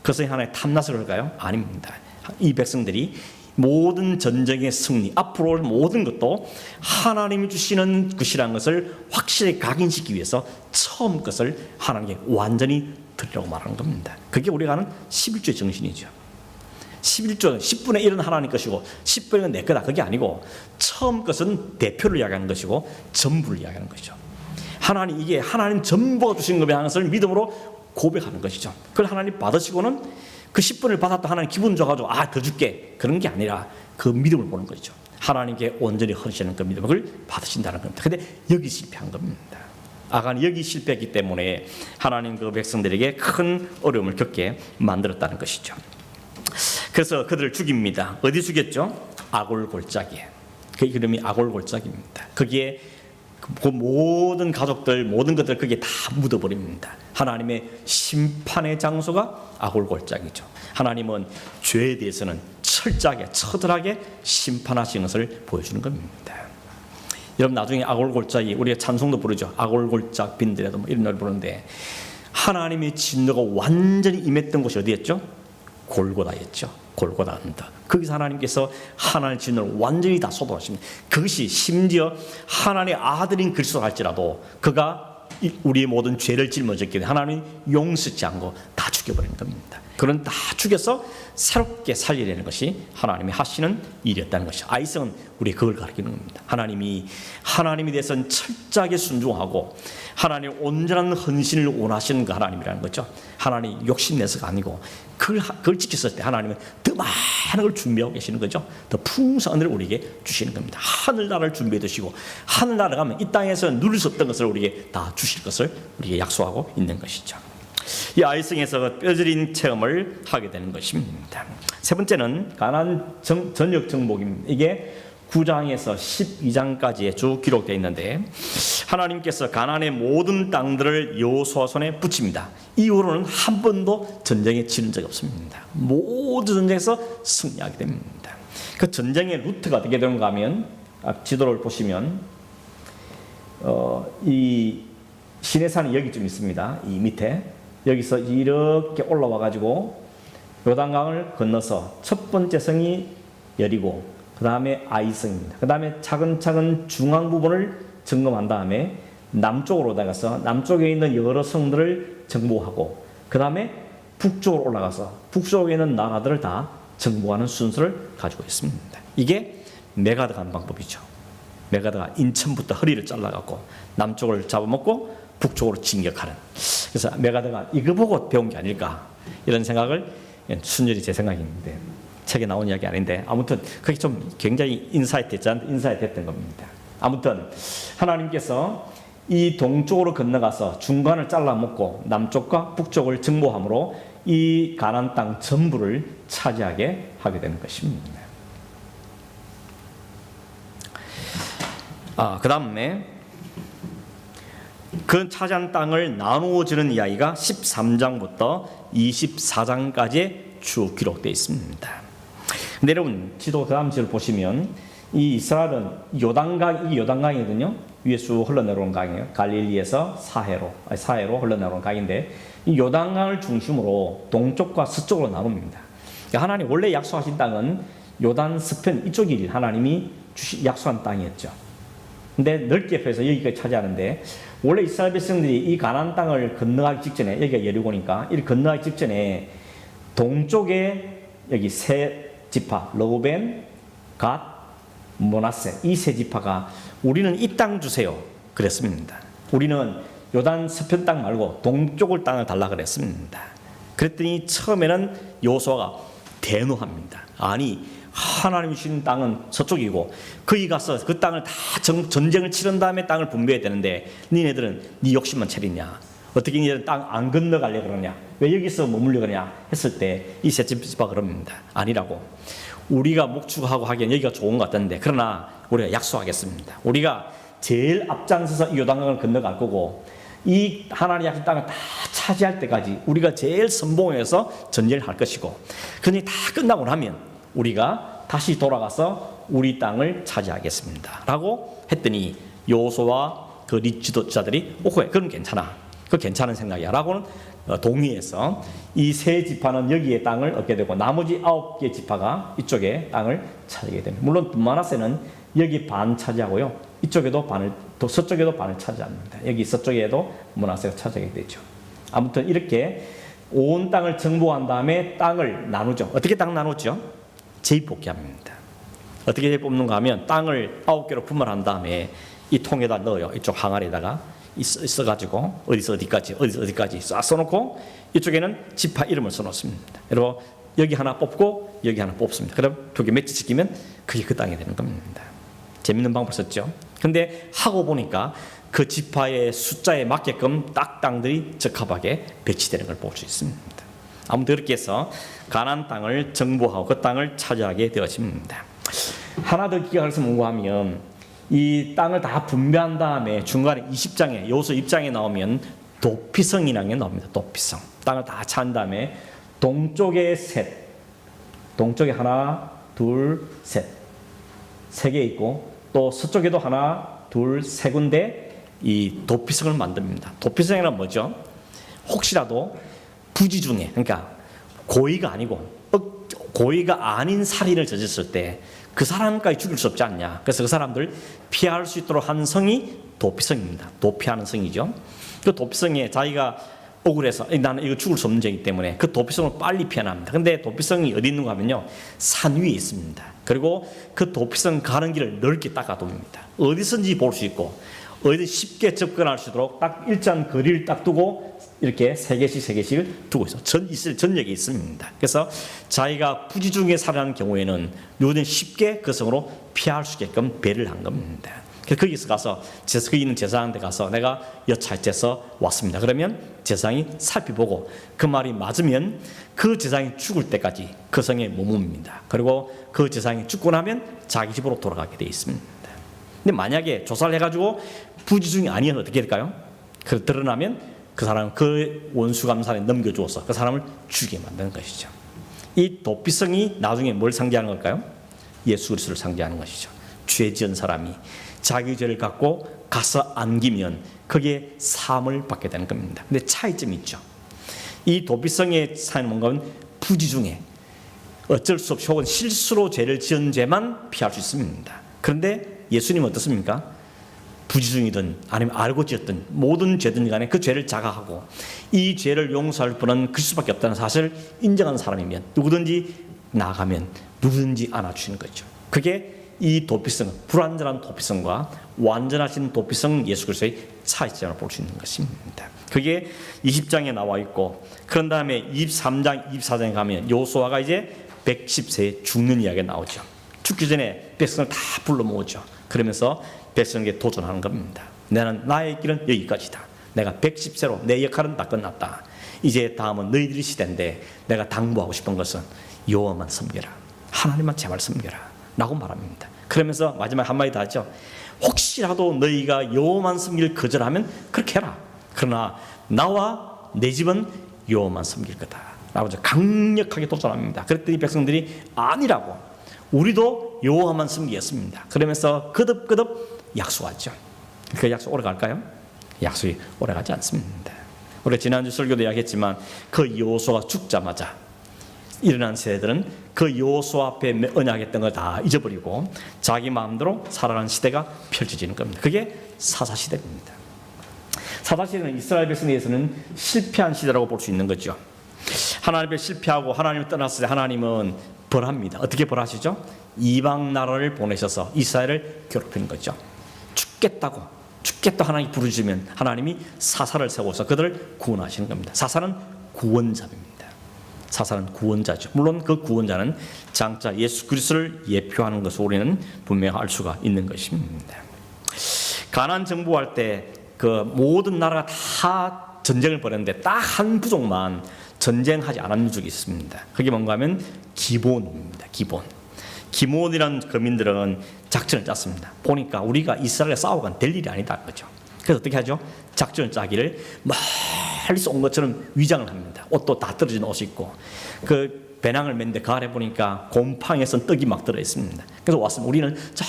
그것이 하나의 탐나서 그럴까요? 아닙니다. 이 백성들이 모든 전쟁의 승리, 앞으로 올 모든 것도 하나님이 주시는 것이라는 것을 확실히 각인시키기 위해서 처음 것을 하나님께 완전히 드리라고 말하는 겁니다. 그게 우리가 하는 11조의 정신이죠. 11조는 10분의 1은 하나님 것이고 10분의 1은 내 거다. 그게 아니고 처음 것은 대표를 이야기하는 것이고 전부를 이야기하는 것이죠. 하나님 이게 하나님 전부가 주신 것에 하는 것을 믿음으로 고백하는 것이죠. 그걸 하나님 받으시고는 그 10분을 받았다 하나님 기분 좋아가지고 더 줄게 그런 게 아니라 그 믿음을 보는 것이죠. 하나님께 온전히 헌신하는 그 믿음을 받으신다는 겁니다. 근데 여기 실패한 겁니다. 아간이 여기 실패했기 때문에 하나님 그 백성들에게 큰 어려움을 겪게 만들었다는 것이죠. 그래서 그들을 죽입니다. 어디 죽였죠? 아골골짜기에. 그 이름이 아골골짜기입니다. 거기에 그 모든 가족들 모든 것들 거기에 다 묻어버립니다. 하나님의 심판의 장소가 아골골짜기죠. 하나님은 죄에 대해서는 철저하게 처절하게 심판하시는 것을 보여주는 겁니다. 여러분 나중에 아골골짜기 우리가 찬송도 부르죠. 아골골짝 빈들에도 이런 노래 부르는데 하나님의 진노가 완전히 임했던 곳이 어디였죠? 골고다였죠. 골고다 언덕. 거기서 하나님께서 하나님의 진노를 완전히 다 쏟아하십니다. 그것이 심지어 하나님의 아들인 그리스도 할지라도 그가 우리의 모든 죄를 짊어졌기 때문에 하나님이 용서치 않고 다 죽여버리는 겁니다. 그런 다 죽여서 새롭게 살리려는 것이 하나님이 하시는 일이었다는 것이죠. 아이성은 우리 그걸 가르치는 겁니다. 하나님이 하나님에 대해서는 철저하게 순종하고 하나님 온전한 헌신을 원하시는 그 하나님이라는 거죠. 하나님 욕심내서가 아니고 그걸 지켰을 때 하나님은 더 많은 걸 준비하고 계시는 거죠. 더 풍성한 것을 우리에게 주시는 겁니다. 하늘나라를 준비해 두시고 하늘나라 가면 이 땅에서 누릴 수 없던 것을 우리에게 다 주실 것을 우리에게 약속하고 있는 것이죠. 이 아이성에서 뼈저린 체험을 하게 되는 것입니다. 세 번째는 가나안 전역 정복입니다. 이게 9장에서 12장까지에 쭉 기록되어 있는데 하나님께서 가나안의 모든 땅들을 여호수아 손에 붙입니다. 이후로는 한 번도 전쟁에 지는 적이 없습니다. 모든 전쟁에서 승리하게 됩니다. 그 전쟁의 루트가 어떻게 되는가 하면 지도를 보시면 이 시내산이 여기쯤 있습니다. 이 밑에 여기서 이렇게 올라와 가지고 요단강을 건너서 첫 번째 성이 여리고 그 다음에 아이성입니다. 그 다음에 차근차근 중앙 부분을 점검한 다음에 남쪽으로 나가서 남쪽에 있는 여러 성들을 정복하고 그 다음에 북쪽으로 올라가서 북쪽에 있는 나라들을 다 정복하는 순서를 가지고 있습니다. 이게 메가드가 하는 방법이죠. 메가드가 인천부터 허리를 잘라갖고 남쪽을 잡아먹고 북쪽으로 진격하는. 그래서 메가드가 이거 보고 배운 게 아닐까 이런 생각을 순전히 제 생각인데 책에 나온 이야기 아닌데 아무튼 그게 좀 굉장히 인사이트 됐던 겁니다. 아무튼 하나님께서 이 동쪽으로 건너가서 중간을 잘라먹고 남쪽과 북쪽을 정복함으로 이 가나안 땅 전부를 차지하게 하게 되는 것입니다. 그 다음에 그 차지한 땅을 나누어 주는 이야기가 13장부터 24장까지의 쭉 기록되어 있습니다. 근데 여러분 지도 그 다음 지를 보시면 이 이스라엘은 요단강, 이게 요단강이거든요. 위에 쭉 흘러내려오는 강이에요. 갈릴리에서 사해로 흘러내려오는 강인데 이 요단강을 중심으로 동쪽과 서쪽으로 나눕니다. 그러니까 하나님 원래 약속하신 땅은 요단 서편 이쪽이 하나님이 약속한 땅이었죠. 근데 넓게 펴서 여기까지 차지하는데 원래 이스라엘 백성들이 이 가나안 땅을 건너가기 직전에 여기가 여리고니까 이를 건너가기 직전에 동쪽에 여기 세 지파 르우벤, 갓, 므낫세 이 세 지파가 우리는 이 땅 주세요 그랬습니다. 우리는 요단 서편 땅 말고 동쪽을 땅을 달라 그랬습니다. 그랬더니 처음에는 여호수아가 대노합니다. 아니 하나님이 주신 땅은 서쪽이고 거기 가서 그 땅을 다 전쟁을 치른 다음에 땅을 분배해야 되는데 니네들은 네 욕심만 차리냐, 어떻게 니네들은 땅 안 건너가려고 그러냐, 왜 여기서 머물려 그러냐 했을 때 이 세 지파가 그럽니다. 아니라고, 우리가 목축하고 하기엔 여기가 좋은 것 같던데 그러나 우리가 약속하겠습니다. 우리가 제일 앞장서서 이 요단강을 건너갈 거고 이 하나님 약속 땅을 다 차지할 때까지 우리가 제일 선봉해서 전쟁을 할 것이고 그니 다 끝나고 나면 우리가 다시 돌아가서 우리 땅을 차지하겠습니다 라고 했더니 여호수아와 그 리지도자들이 오케이 그럼 괜찮아, 그 괜찮은 생각이야 라고는 동의해서 이 세 지파는 여기에 땅을 얻게 되고 나머지 9개 지파가 이쪽에 땅을 차지하게 됩니다. 물론 므낫세는 여기 반 차지하고요, 이쪽에도 반을, 또 서쪽에도 반을 차지합니다. 여기 서쪽에도 므낫세가 차지하게 되죠. 아무튼 이렇게 온 땅을 정복한 다음에 땅을 나누죠. 어떻게 땅 나누죠? 제입복귀합니다. 어떻게 뽑는가 하면 땅을 9개로 분할한 다음에 이 통에다 넣어요. 이쪽 항아리에다가 써가지고 어디서 어디까지 싹 써놓고 이쪽에는 지파 이름을 써놓습니다. 그리고 여기 하나 뽑고 여기 하나 뽑습니다. 그럼 두 개 매치시키면 그게 그 땅이 되는 겁니다. 재밌는 방법 썼죠. 근데 하고 보니까 그 지파의 숫자에 맞게끔 딱 땅들이 적합하게 배치되는 걸 볼 수 있습니다. 아무튼 그렇게 해서 가나안 땅을 정복하고 그 땅을 차지하게 되어집니다. 하나 더 기억할 수 뭔가 하면 이 땅을 다 분배한 다음에 중간에 20장에 여호수아 20장에 나오면 도피성이라는 게 나옵니다. 도피성. 땅을 다 찬 다음에 동쪽에 셋, 동쪽에 하나, 둘, 셋, 세 개 있고 또 서쪽에도 하나, 둘, 세 군데 이 도피성을 만듭니다. 도피성이란 뭐죠? 혹시라도 부지 중에, 그러니까 고의가 아니고 고의가 아닌 살인을 저질렀을 때 그 사람까지 죽일 수 없지 않냐. 그래서 그 사람들 피할 수 있도록 한 성이 도피성입니다. 도피하는 성이죠. 그 도피성에 자기가 억울해서 나는 이거 죽을 수 없는 죄이기 때문에 그 도피성을 빨리 피해납니다. 근데 도피성이 어디 있는가 하면요, 산 위에 있습니다. 그리고 그 도피성 가는 길을 넓게 닦아둡니다. 어디선지 볼 수 있고 어디 쉽게 접근할 수 있도록 딱 일정 거리를 딱 두고 이렇게 세 개씩 두고 있어. 전역에 있습니다. 그래서 자기가 부지 중에 살아나는 경우에는 누구든 쉽게 그 성으로 피할 수 있게끔 배를 한 겁니다. 그래서 거기서 가서 거기 있는 제사장한테 가서 내가 여차해서 왔습니다. 그러면 제사장이 살펴보고 그 말이 맞으면 그 제사장이 죽을 때까지 그 성에 머뭅니다. 그리고 그 제사장이 죽고 나면 자기 집으로 돌아가게 돼 있습니다. 근데 만약에 조사를 해가지고 부지 중이 아니면 어떻게 될까요? 그 드러나면 그 사람은 그 원수감사에 넘겨주어서 그 사람을 죽이게 만드는 것이죠. 이 도피성이 나중에 뭘 상징하는 걸까요? 예수 그리스도를 상징하는 것이죠. 죄 지은 사람이 자기 죄를 갖고 가서 안기면 거기에 사함을 받게 되는 겁니다. 근데 차이점이 있죠. 이 도피성의 차이는 뭔가 하면 부지 중에 어쩔 수 없이 혹은 실수로 죄를 지은 죄만 피할 수 있습니다. 그런데 예수님은 어떻습니까? 부지중이든 아니면 알고 지었든 모든 죄든 간에 그 죄를 자각하고 이 죄를 용서할 분은 그리스도밖에 없다는 사실을 인정하는 사람이면 누구든지 나가면 누구든지 안아주시는 거죠. 그게 이 도피성, 불완전한 도피성과 완전하신 도피성 예수 그리스도의 차이점을 볼 수 있는 것입니다. 그게 20장에 나와 있고 그런 다음에 23장, 24장에 가면 여호수아가 이제 110세에 죽는 이야기가 나오죠. 죽기 전에 백성을 다 불러 모으죠. 그러면서 백성에게 도전하는 겁니다. 나의 길은 여기까지다. 내가 110세로 내 역할은 다 끝났다. 이제 다음은 너희들의 시대인데 내가 당부하고 싶은 것은 여호와만 섬겨라. 하나님만 제발 섬겨라 라고 말합니다. 그러면서 마지막 한마디 더 하죠. 혹시라도 너희가 여호와만 섬길 거절하면 그렇게 해라. 그러나 나와 내 집은 여호와만 섬길 거다 라고 강력하게 도전합니다. 그랬더니 백성들이 아니라고, 우리도 여호와만 섬기겠습니다. 그러면서 거듭거듭 약속하죠. 그 약속 오래 갈까요? 약속이 오래 가지 않습니다. 우리 지난주 설교도 이야기했지만 그 여호수아가 죽자마자 일어난 세대들은 그 여호수아 앞에 언약했던 걸 다 잊어버리고 자기 마음대로 살아가는 시대가 펼쳐지는 겁니다. 그게 사사시대입니다. 사사시대는 이스라엘 백성에게서는 실패한 시대라고 볼 수 있는 거죠. 하나님을 실패하고 하나님을 떠났을 때 하나님은 벌합니다. 어떻게 벌하시죠? 이방 나라를 보내셔서 이스라엘을 괴롭히는 거죠. 죽겠다 하나님이 부르시면 하나님이 사사를 세워서 그들을 구원하시는 겁니다. 사사는 구원자입니다. 사사는 구원자죠. 물론 그 구원자는 장차 예수 그리스도를 예표하는 것을 우리는 분명히 알 수가 있는 것입니다. 가나안 정복할 때 그 모든 나라가 다 전쟁을 벌였는데 딱 한 부족만 전쟁하지 않은 민족이 있습니다. 그게 뭔가 하면 기본입니다. 기본이란 거민들은 작전을 짰습니다. 보니까 우리가 이스라엘에 싸우건 될 일이 아니다 거죠. 그래서 어떻게 하죠? 작전을 짜기를 멀리서 온 것처럼 위장을 합니다. 옷도 다 떨어진 옷이 있고 그 배낭을 맸는데 그 아래 보니까 곰팡이에 선 떡이 막 들어있습니다. 그래서 왔습니다. 우리는 저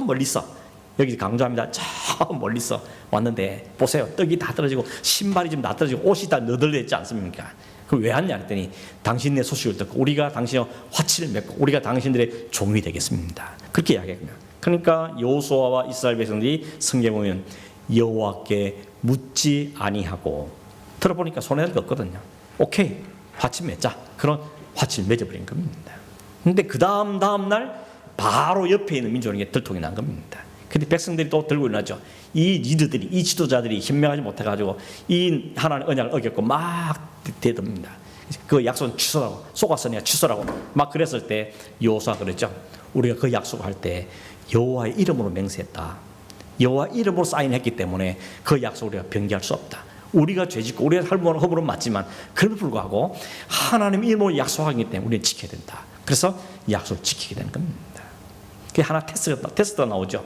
멀리서, 여기 강조합니다, 저 멀리서 왔는데 보세요, 떡이 다 떨어지고 신발이 좀 다 떨어지고 옷이 다 너덜려 있지 않습니까? 그럼 왜 왔냐 했더니 당신네 소식을 듣고 우리가 당신의 화치를 맺고 우리가 당신들의 종이 되겠습니다. 그렇게 이야기합니다. 그러니까 여호수아와 이스라엘 백성들이 성경에 보면 여호와께 묻지 아니하고, 들어보니까 손해를 걷거든요. 오케이, 화치 맺자. 그런 화치를 맺어버린 겁니다. 근데 그 다음 날 바로 옆에 있는 민족에게 들통이 난 겁니다. 근데 백성들이 또 들고 일어나죠. 이 리더들이, 이 지도자들이 현명하지 못해가지고 이 하나님의 언약을 어겼고 막 대듭니다. 그 약속은 취소라고, 속았으니까 취소라고 막 그랬을 때 여호수아가 그랬죠. 우리가 그 약속을 할 때 여호와의 이름으로 맹세했다. 여호와 이름으로 사인했기 때문에 그 약속을 우리가 변개할 수 없다. 우리가 죄짓고 우리가 허물은 맞지만 그럼에도 불구하고 하나님 이름으로 약속하기 때문에 우리는 지켜야 된다. 그래서 약속을 지키게 되는 겁니다. 그게 하나 테스트가 나오죠.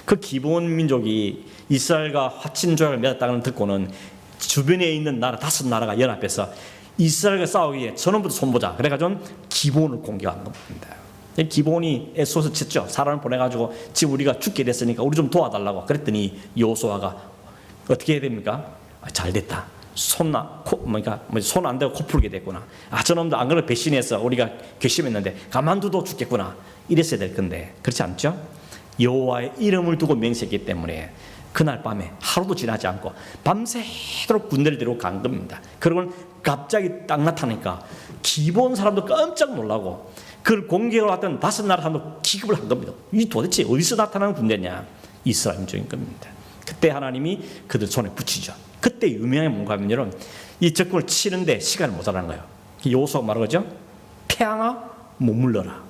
그 기본 민족이 이스라엘과 화친 조약을 맺었다는 듣고는 주변에 있는 나라 5나라가 연합해서 이스라엘과 싸우기 위해 저놈부터 손보자. 그래가지고 기본을 공격한 겁니다. 기본이 애써서 쳤죠. 사람을 보내가지고 지금 우리가 죽게 됐으니까 우리 좀 도와달라고. 그랬더니 여호수아가 어떻게 해야 됩니까? 잘 됐다. 손 안 대고 코 풀게 됐구나. 저놈도 안 그래도 배신해서 우리가 괘씸했는데 가만두도 죽겠구나. 이랬어야 될 건데 그렇지 않죠? 여호와의 이름을 두고 맹세했기 때문에 그날 밤에 하루도 지나지 않고 밤새도록 군대를 데리고 간 겁니다. 그러고 갑자기 딱 나타나니까 기본 사람도 깜짝 놀라고 그걸 공격을 왔던 5나라 사람도 기급을 한 겁니다. 이 도대체 어디서 나타나는 군대냐? 이스라엘 민족인 겁니다. 그때 하나님이 그들 손에 붙이죠. 그때 유명한 뭔가 하면 여러분, 이 적군을 치는데 시간을 모자라는 거예요. 여호수아가 말하죠. 태양아 머물러라.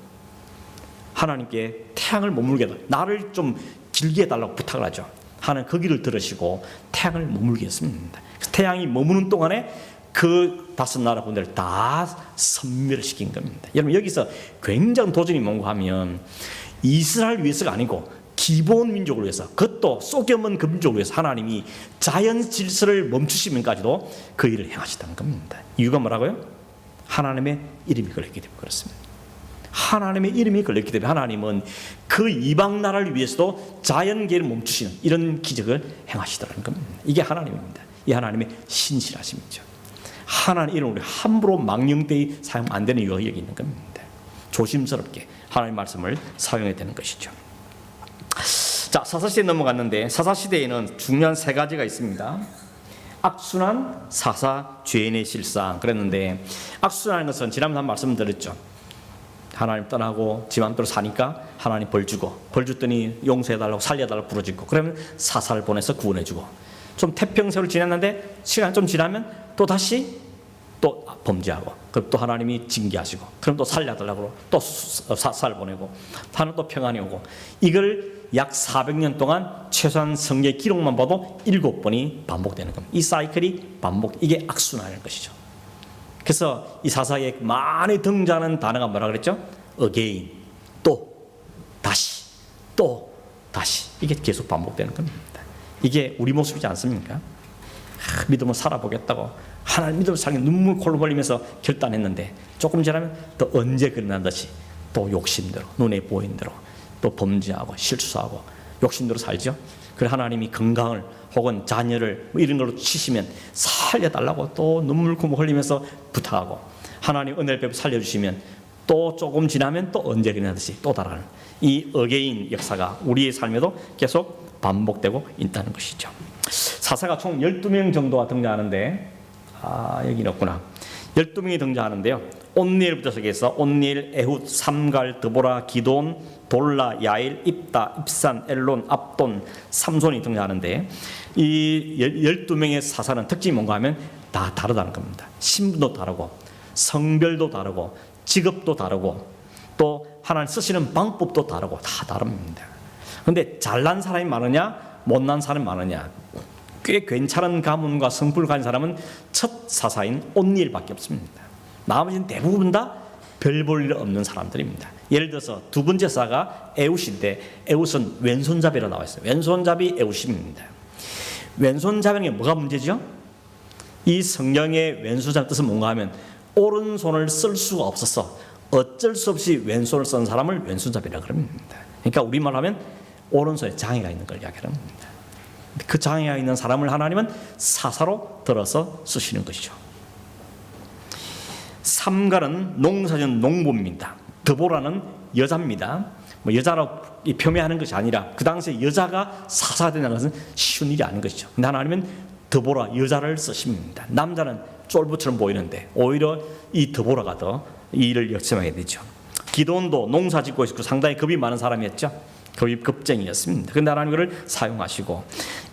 하나님께 태양을 머물게 해달라. 나를 좀 길게 해달라고 부탁을 하죠. 하나님 그 길을 들으시고 태양을 머물게 했습니다. 태양이 머무는 동안에 그 5나라 군대를 다 섬멸시킨 겁니다. 여러분 여기서 굉장히 도전이 뭔가 하면 이스라엘 위해서가 아니고 기본 민족을 위해서, 그것도 속여먼 그 민족을 위해서 하나님이 자연 질서를 멈추시면까지도 그 일을 행하시다는 겁니다. 이유가 뭐라고요? 하나님의 이름이 걸렸기 때문에 그렇습니다. 하나님의 이름이 걸렸기 때문에 하나님은 그 이방 나라를 위해서도 자연계를 멈추시는 이런 기적을 행하시더라는 겁니다. 이게 하나님입니다. 이 하나님의 신실하심이죠. 하나님 이름을 함부로 망령되이 사용 안 되는 이유가 여기 있는 겁니다. 조심스럽게 하나님의 말씀을 사용해야 되는 것이죠. 자, 사사시대에 넘어갔는데 사사시대에는 중요한 3가지가 있습니다. 악순환, 사사, 죄인의 실상 그랬는데, 악순환인 것은 지난번에 한 말씀 드렸죠. 하나님 떠나고 지 맘대로 사니까 하나님 벌 주고, 벌 줬더니 용서해달라고 살려달라고 부르짖고, 그러면 사사를 보내서 구원해주고, 좀 태평세월을 지났는데 시간 좀 지나면 또 다시 또 범죄하고, 그럼 또 하나님이 징계하시고, 그럼 또 살려달라고 또 사사를 보내고, 하나님 또 평안이 오고, 이걸 약 400년 동안 최소한 성경 기록만 봐도 7번이 반복되는 겁니다. 이 사이클이 반복, 이게 악순환인 것이죠. 그래서 이 사사에 많이 등장하는 단어가 뭐라 그랬죠? again, 또, 다시, 또 다시 이게 계속 반복되는 겁니다. 이게 우리 모습이지 않습니까? 믿음을 살아보겠다고 하나님 믿음을 살기 눈물 콜로 흘리면서 결단했는데 조금 지나면 또 언제 그러는 듯이 또 욕심대로 눈에 보이는 대로 또 범죄하고 실수하고 욕심대로 살죠. 그래 하나님이 건강을 혹은 자녀를 뭐 이런 걸로 치시면 살려달라고 또 눈물 콧물 흘리면서 부탁하고 하나님 은혜를 베풀어 살려주시면 또 조금 지나면 또 언제 그러는 듯이 또 달아가는 이 어게인 역사가 우리의 삶에도 계속 반복되고 있다는 것이죠. 사사가 총 12명 정도가 등장하는데 여기는 없구나. 12명이 등장하는데요. 온니엘부터 시작해서 온니엘, 에훗, 삼갈, 드보라, 기돈, 돌라, 야일, 입다, 입산, 엘론, 압돈, 삼손이 등장하는데 이 12명의 사사는 특징이 뭔가 하면 다 다르다는 겁니다. 신분도 다르고 성별도 다르고 직업도 다르고 또 하나님 쓰시는 방법도 다르고 다 다릅니다. 그런데 잘난 사람이 많으냐 못난 사람이 많으냐 꽤 괜찮은 가문과 성품을 가진 사람은 첫 사사인 온니엘밖에 없습니다. 나머지는 대부분 다 별 볼 일 없는 사람들입니다. 예를 들어서 두 번째 사가 에훗인데 에훗은 왼손잡이로 나와 있어요. 왼손잡이 에훗입니다. 왼손잡이는 게 뭐가 문제죠? 이 성경의 왼손잡이 뜻은 뭔가 하면 오른손을 쓸 수가 없어서 어쩔 수 없이 왼손을 쓴 사람을 왼손잡이라고 합니다. 그러니까 우리말로 하면 오른손에 장애가 있는 걸 이야기하는 겁니다. 그 장애가 있는 사람을 하나님은 사사로 들어서 쓰시는 것이죠. 삼갈은 농사짓는 농부입니다. 드보라는 여자입니다. 뭐 여자라고 표명하는 것이 아니라 그 당시에 여자가 사사가 된다는 것은 쉬운 일이 아닌 것이죠. 근데 하나님은 드보라 여자를 쓰십니다. 남자는 쫄부처럼 보이는데 오히려 이 드보라가 더 이 일을 역임하게 되죠. 기돈도 농사 짓고 있고 상당히 겁이 많은 사람이었죠. 겁쟁이였습니다. 그런데 하나님 그를 사용하시고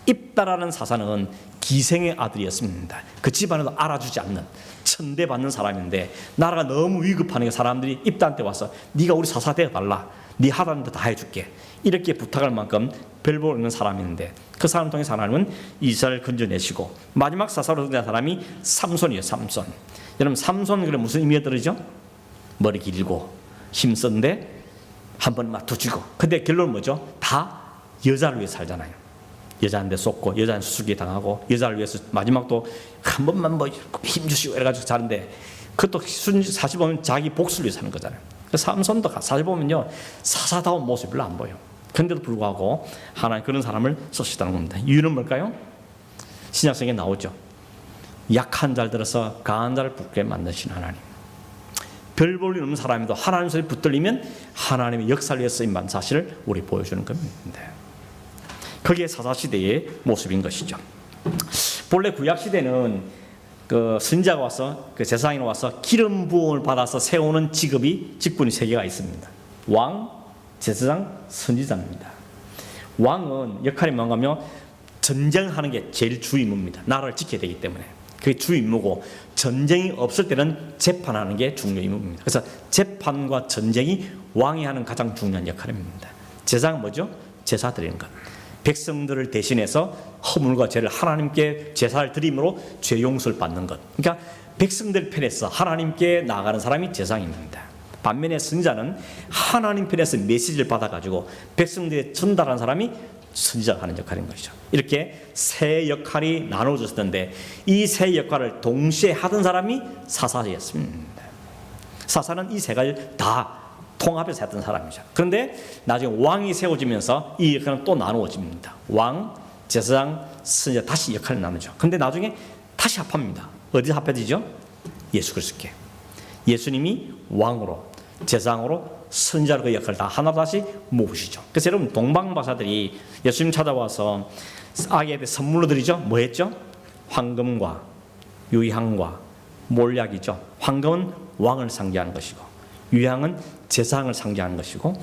입다라는 사사는 기생의 아들이었습니다. 그 집안에도 알아주지 않는 천대받는 사람인데 나라가 너무 위급하니까 사람들이 입다한테 와서 네가 우리 사사 되어달라. 네 하라는 데 다 해줄게. 이렇게 부탁할 만큼 별 볼 있는 사람인데 그 사람 통해서 하나님은 이스라엘을 건져내시고 마지막 사사로 등장한 사람이 삼손이에요. 삼손. 여러분 삼손 그래 무슨 의미가 들으죠? 머리 길고 힘쓴데 한 번 막 두지고 근데 결론은 뭐죠? 다 여자를 위해 살잖아요. 여자한테 쏟고 여자한테 수수께 당하고 여자를 위해서 마지막도 한 번만 뭐 힘주시고 이래가지고 사는데 그것도 사실 보면 자기 복수를 위해서 사는 거잖아요. 삼손도 사실 보면요 사사다운 모습이 별로 안 보여. 그런데도 불구하고 하나님 그런 사람을 쓰시다는 겁니다. 이유는 뭘까요? 신약성에 나오죠. 약한 자를 들어서 강한 자를 붙게 만드신 하나님. 별 볼 일 없는 사람에도 하나님 소리 붙들리면 하나님의 역사를 위해 쓰임받는 사실을 우리 보여주는 겁니다. 그게 사사시대의 모습인 것이죠. 본래 구약시대는 그 선지자가 와서 그 제사장이 와서 기름 부음을 받아서 세우는 직분이 세 개가 있습니다. 왕, 제사장, 선지자입니다. 왕은 역할이 뭔가 하면 전쟁하는 게 제일 주 임무입니다. 나라를 지켜야 되기 때문에 그게 주 임무고 전쟁이 없을 때는 재판하는 게 중요 임무입니다. 그래서 재판과 전쟁이 왕이 하는 가장 중요한 역할입니다. 제사장은 뭐죠? 제사 드리는 것. 백성들을 대신해서 허물과 죄를 하나님께 제사를 드림으로 죄 용서를 받는 것. 그러니까 백성들 편에서 하나님께 나아가는 사람이 제사장입니다. 반면에 선지자는 하나님 편에서 메시지를 받아가지고 백성들에 전달하는 사람이 선지자가 하는 역할인 것이죠. 이렇게 세 역할이 나눠졌는데 이 세 역할을 동시에 하던 사람이 사사였습니다. 사사는 이 세 가지를 다 통합해서 했던 사람이죠. 그런데 나중에 왕이 세워지면서 이 역할은 또 나누어집니다. 왕, 제사장, 선지자 다시 역할을 나누죠. 그런데 나중에 다시 합합니다. 어디서 합해지죠? 예수 그리스도께. 예수님이 왕으로, 제사장으로, 선지자로 그 역할을 다 하나로 다시 모으시죠. 그래서 여러분 동방박사들이 예수님 찾아와서 아기한테 선물로 드리죠. 뭐 했죠? 황금과 유향과 몰약이죠. 황금은 왕을 상징하는 것이고 유향은 제사장을 상징하는 것이고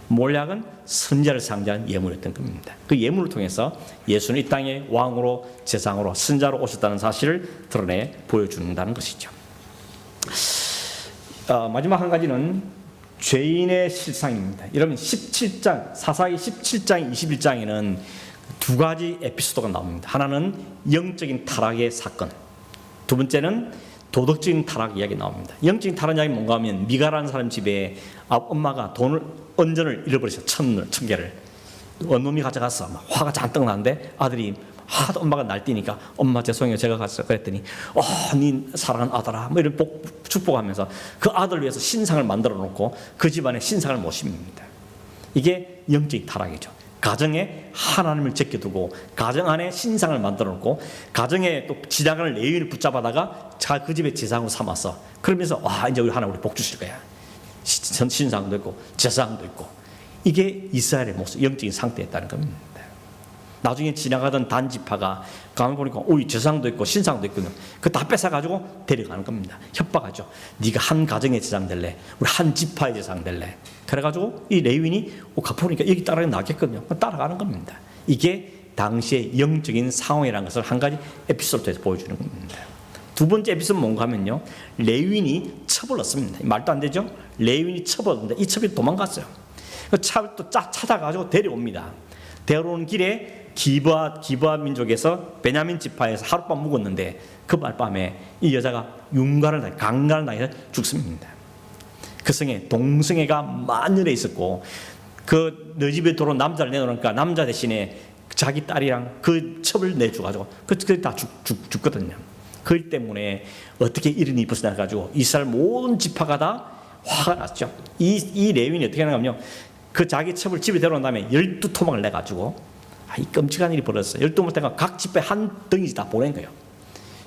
몰약은 선지자를 상징하는 예물이었던 겁니다. 그 예물을 통해서 예수는 이 땅에 왕으로 제사장으로 선지자로 오셨다는 사실을 드러내 보여준다는 것이죠. 마지막 한 가지는 죄인의 실상입니다. 여러분 17장 사사기 17장 21장에는 두 가지 에피소드가 나옵니다. 하나는 영적인 타락의 사건, 두 번째는 도덕적인 타락 이야기 나옵니다. 영적인 타락 이야기 뭔가 하면 미가라는 사람 집에 엄마가 은전을 잃어버렸어요. 천 개를. 원놈이 가져갔어. 막 화가 잔뜩 나는데 아들이 하도 엄마가 날뛰니까 엄마 죄송해요 제가 갔어. 그랬더니 네 사랑하는 아들아 뭐 이런 축복하면서 그 아들을 위해서 신상을 만들어 놓고 그 집안에 신상을 모십니다. 이게 영적인 타락이죠. 가정에 하나님을 제껴두고 가정 안에 신상을 만들어 놓고 가정에 또 지나가는 레위인을 붙잡아다가 그 집의 제사장으로 삼았어. 그러면서 이제 우리 하나님 우리 복 주실 거야. 신상도 있고 제사장도 있고. 이게 이스라엘의 모습, 영적인 상태였다는 겁니다. 나중에 지나가던 단지파가 가만 보니까 제사장도 있고 신상도 있거든요. 그 다 뺏어가지고 데려가는 겁니다. 협박하죠. 네가 한 가정의 제사장 될래? 우리 한 지파의 제사장 될래? 그래가지고 이 레위인이 가보니까 여기 따라가면 나겠거든요. 따라가는 겁니다. 이게 당시의 영적인 상황이라는 것을 한 가지 에피소드에서 보여주는 겁니다. 두 번째 에피소드 뭔가 하면요, 레위인이 첩을 얻습니다. 말도 안 되죠? 레위인이 첩을 얻는데 이 첩이 도망갔어요. 그 첩을 또 찾아가지고 데려옵니다. 데려오는 길에 기브아 민족에서 베냐민 지파에서 하룻밤 묵었는데 그 밤에 이 여자가 강간을 당해서 죽습니다. 그 성에 동성애가 만연해 있었고 그 너 집에 들어온 남자를 내놓으니까 남자 대신에 자기 딸이랑 그 첩을 내줘가지고 그 다 죽거든요. 그 때문에 어떻게 이런 일이 벌어져가지고 이스라엘 모든 지파가 다 화가 났죠. 이 레위인이 어떻게 하냐면요, 그 자기 첩을 집에 데려온 다음에 12토막을 내가지고 이 끔찍한 일이 벌어졌어요. 12토막대가 각 지파에 한 덩이씩 다 보낸 거예요.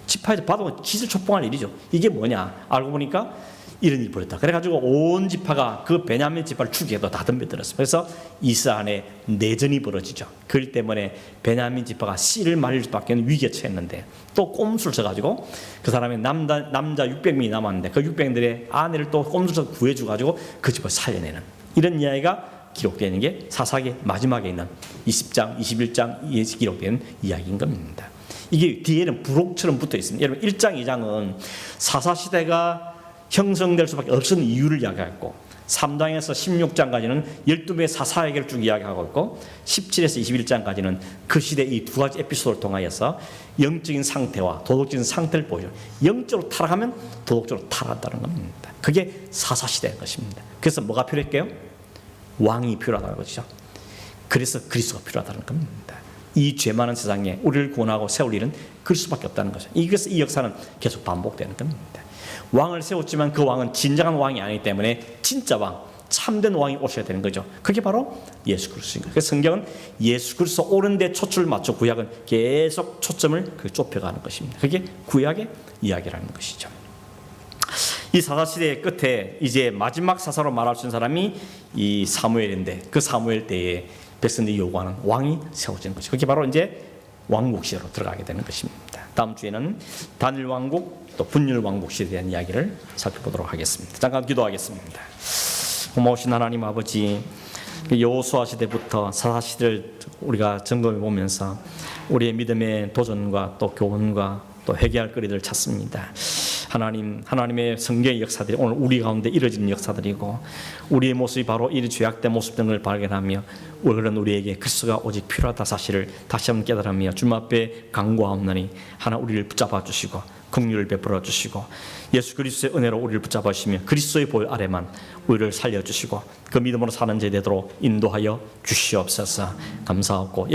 지파에서 봐도 기술초풍할 일이죠. 이게 뭐냐 알고 보니까 이런 일이 벌어졌다. 그래가지고 온 지파가 그 베냐민 지파를 죽이기도 다 덤벼들었어요. 그래서 이스라엘에 내전이 벌어지죠. 그렇기 때문에 베냐민 지파가 씨를 말릴 수밖에 없는 위기에 처했는데 또 꼼수를 써가지고 그 사람의 남자 600명이 남았는데 그 600명들의 아내를 또 꼼수를 써서 구해줘가지고 그 집을 살려내는 이런 이야기가 기록되는 게 사사기 마지막에 있는 20장, 21장에 기록되는 이야기인 겁니다. 이게 뒤에는 부록처럼 붙어 있습니다. 여러분 1장, 2장은 사사시대가 형성될 수밖에 없는 이유를 이야기하고 3장에서 16장까지는 12명의 사사에게를 쭉 이야기하고 있고 17에서 21장까지는 그 시대의 이 두 가지 에피소드를 통하여서 영적인 상태와 도덕적인 상태를 보여요. 영적으로 타락하면 도덕적으로 타락한다는 겁니다. 그게 사사시대의 것입니다. 그래서 뭐가 필요할까요? 왕이 필요하다는 것이죠. 그래서 그리스도가 필요하다는 겁니다. 이 죄 많은 세상에 우리를 구원하고 세울 일은 그리스도밖에 없다는 거죠. 그래서 이 역사는 계속 반복되는 겁니다. 왕을 세웠지만 그 왕은 진정한 왕이 아니기 때문에 진짜 왕, 참된 왕이 오셔야 되는 거죠. 그게 바로 예수 그리스도인 거예요. 그래서 성경은 예수 그리스도 옳은 데 초점을 맞춰 구약은 계속 초점을 좁혀가는 것입니다. 그게 구약의 이야기라는 것이죠. 이 사사시대의 끝에 이제 마지막 사사로 말할 수 있는 사람이 이 사무엘인데 그 사무엘 때에 백성들이 요구하는 왕이 세워지는 것이죠. 그게 바로 이제 왕국 시대로 들어가게 되는 것입니다. 다음 주에는 단일 왕국 또 분열 왕국 시대에 대한 이야기를 살펴보도록 하겠습니다. 잠깐 기도하겠습니다. 고마우신 하나님 아버지, 여호수아 시대부터 사사 시대를 우리가 점검해 보면서 우리의 믿음의 도전과 또 교훈과 또 회개할 거리들을 찾습니다. 하나님의 성경의 역사들이 오늘 우리 가운데 이루어지는 역사들이고 우리의 모습이 바로 이 죄악된 모습 등을 발견하며 그런 우리에게 그리스도가 오직 필요하다 사실을 다시 한번 깨달으며 주님 앞에 간구하옵나니 하나 우리를 붙잡아 주시고 긍휼을 베풀어 주시고 예수 그리스도의 은혜로 우리를 붙잡아 주시며 그리스도의 보혈 아래만 우리를 살려주시고 그 믿음으로 사는 자 되도록 인도하여 주시옵소서. 감사하고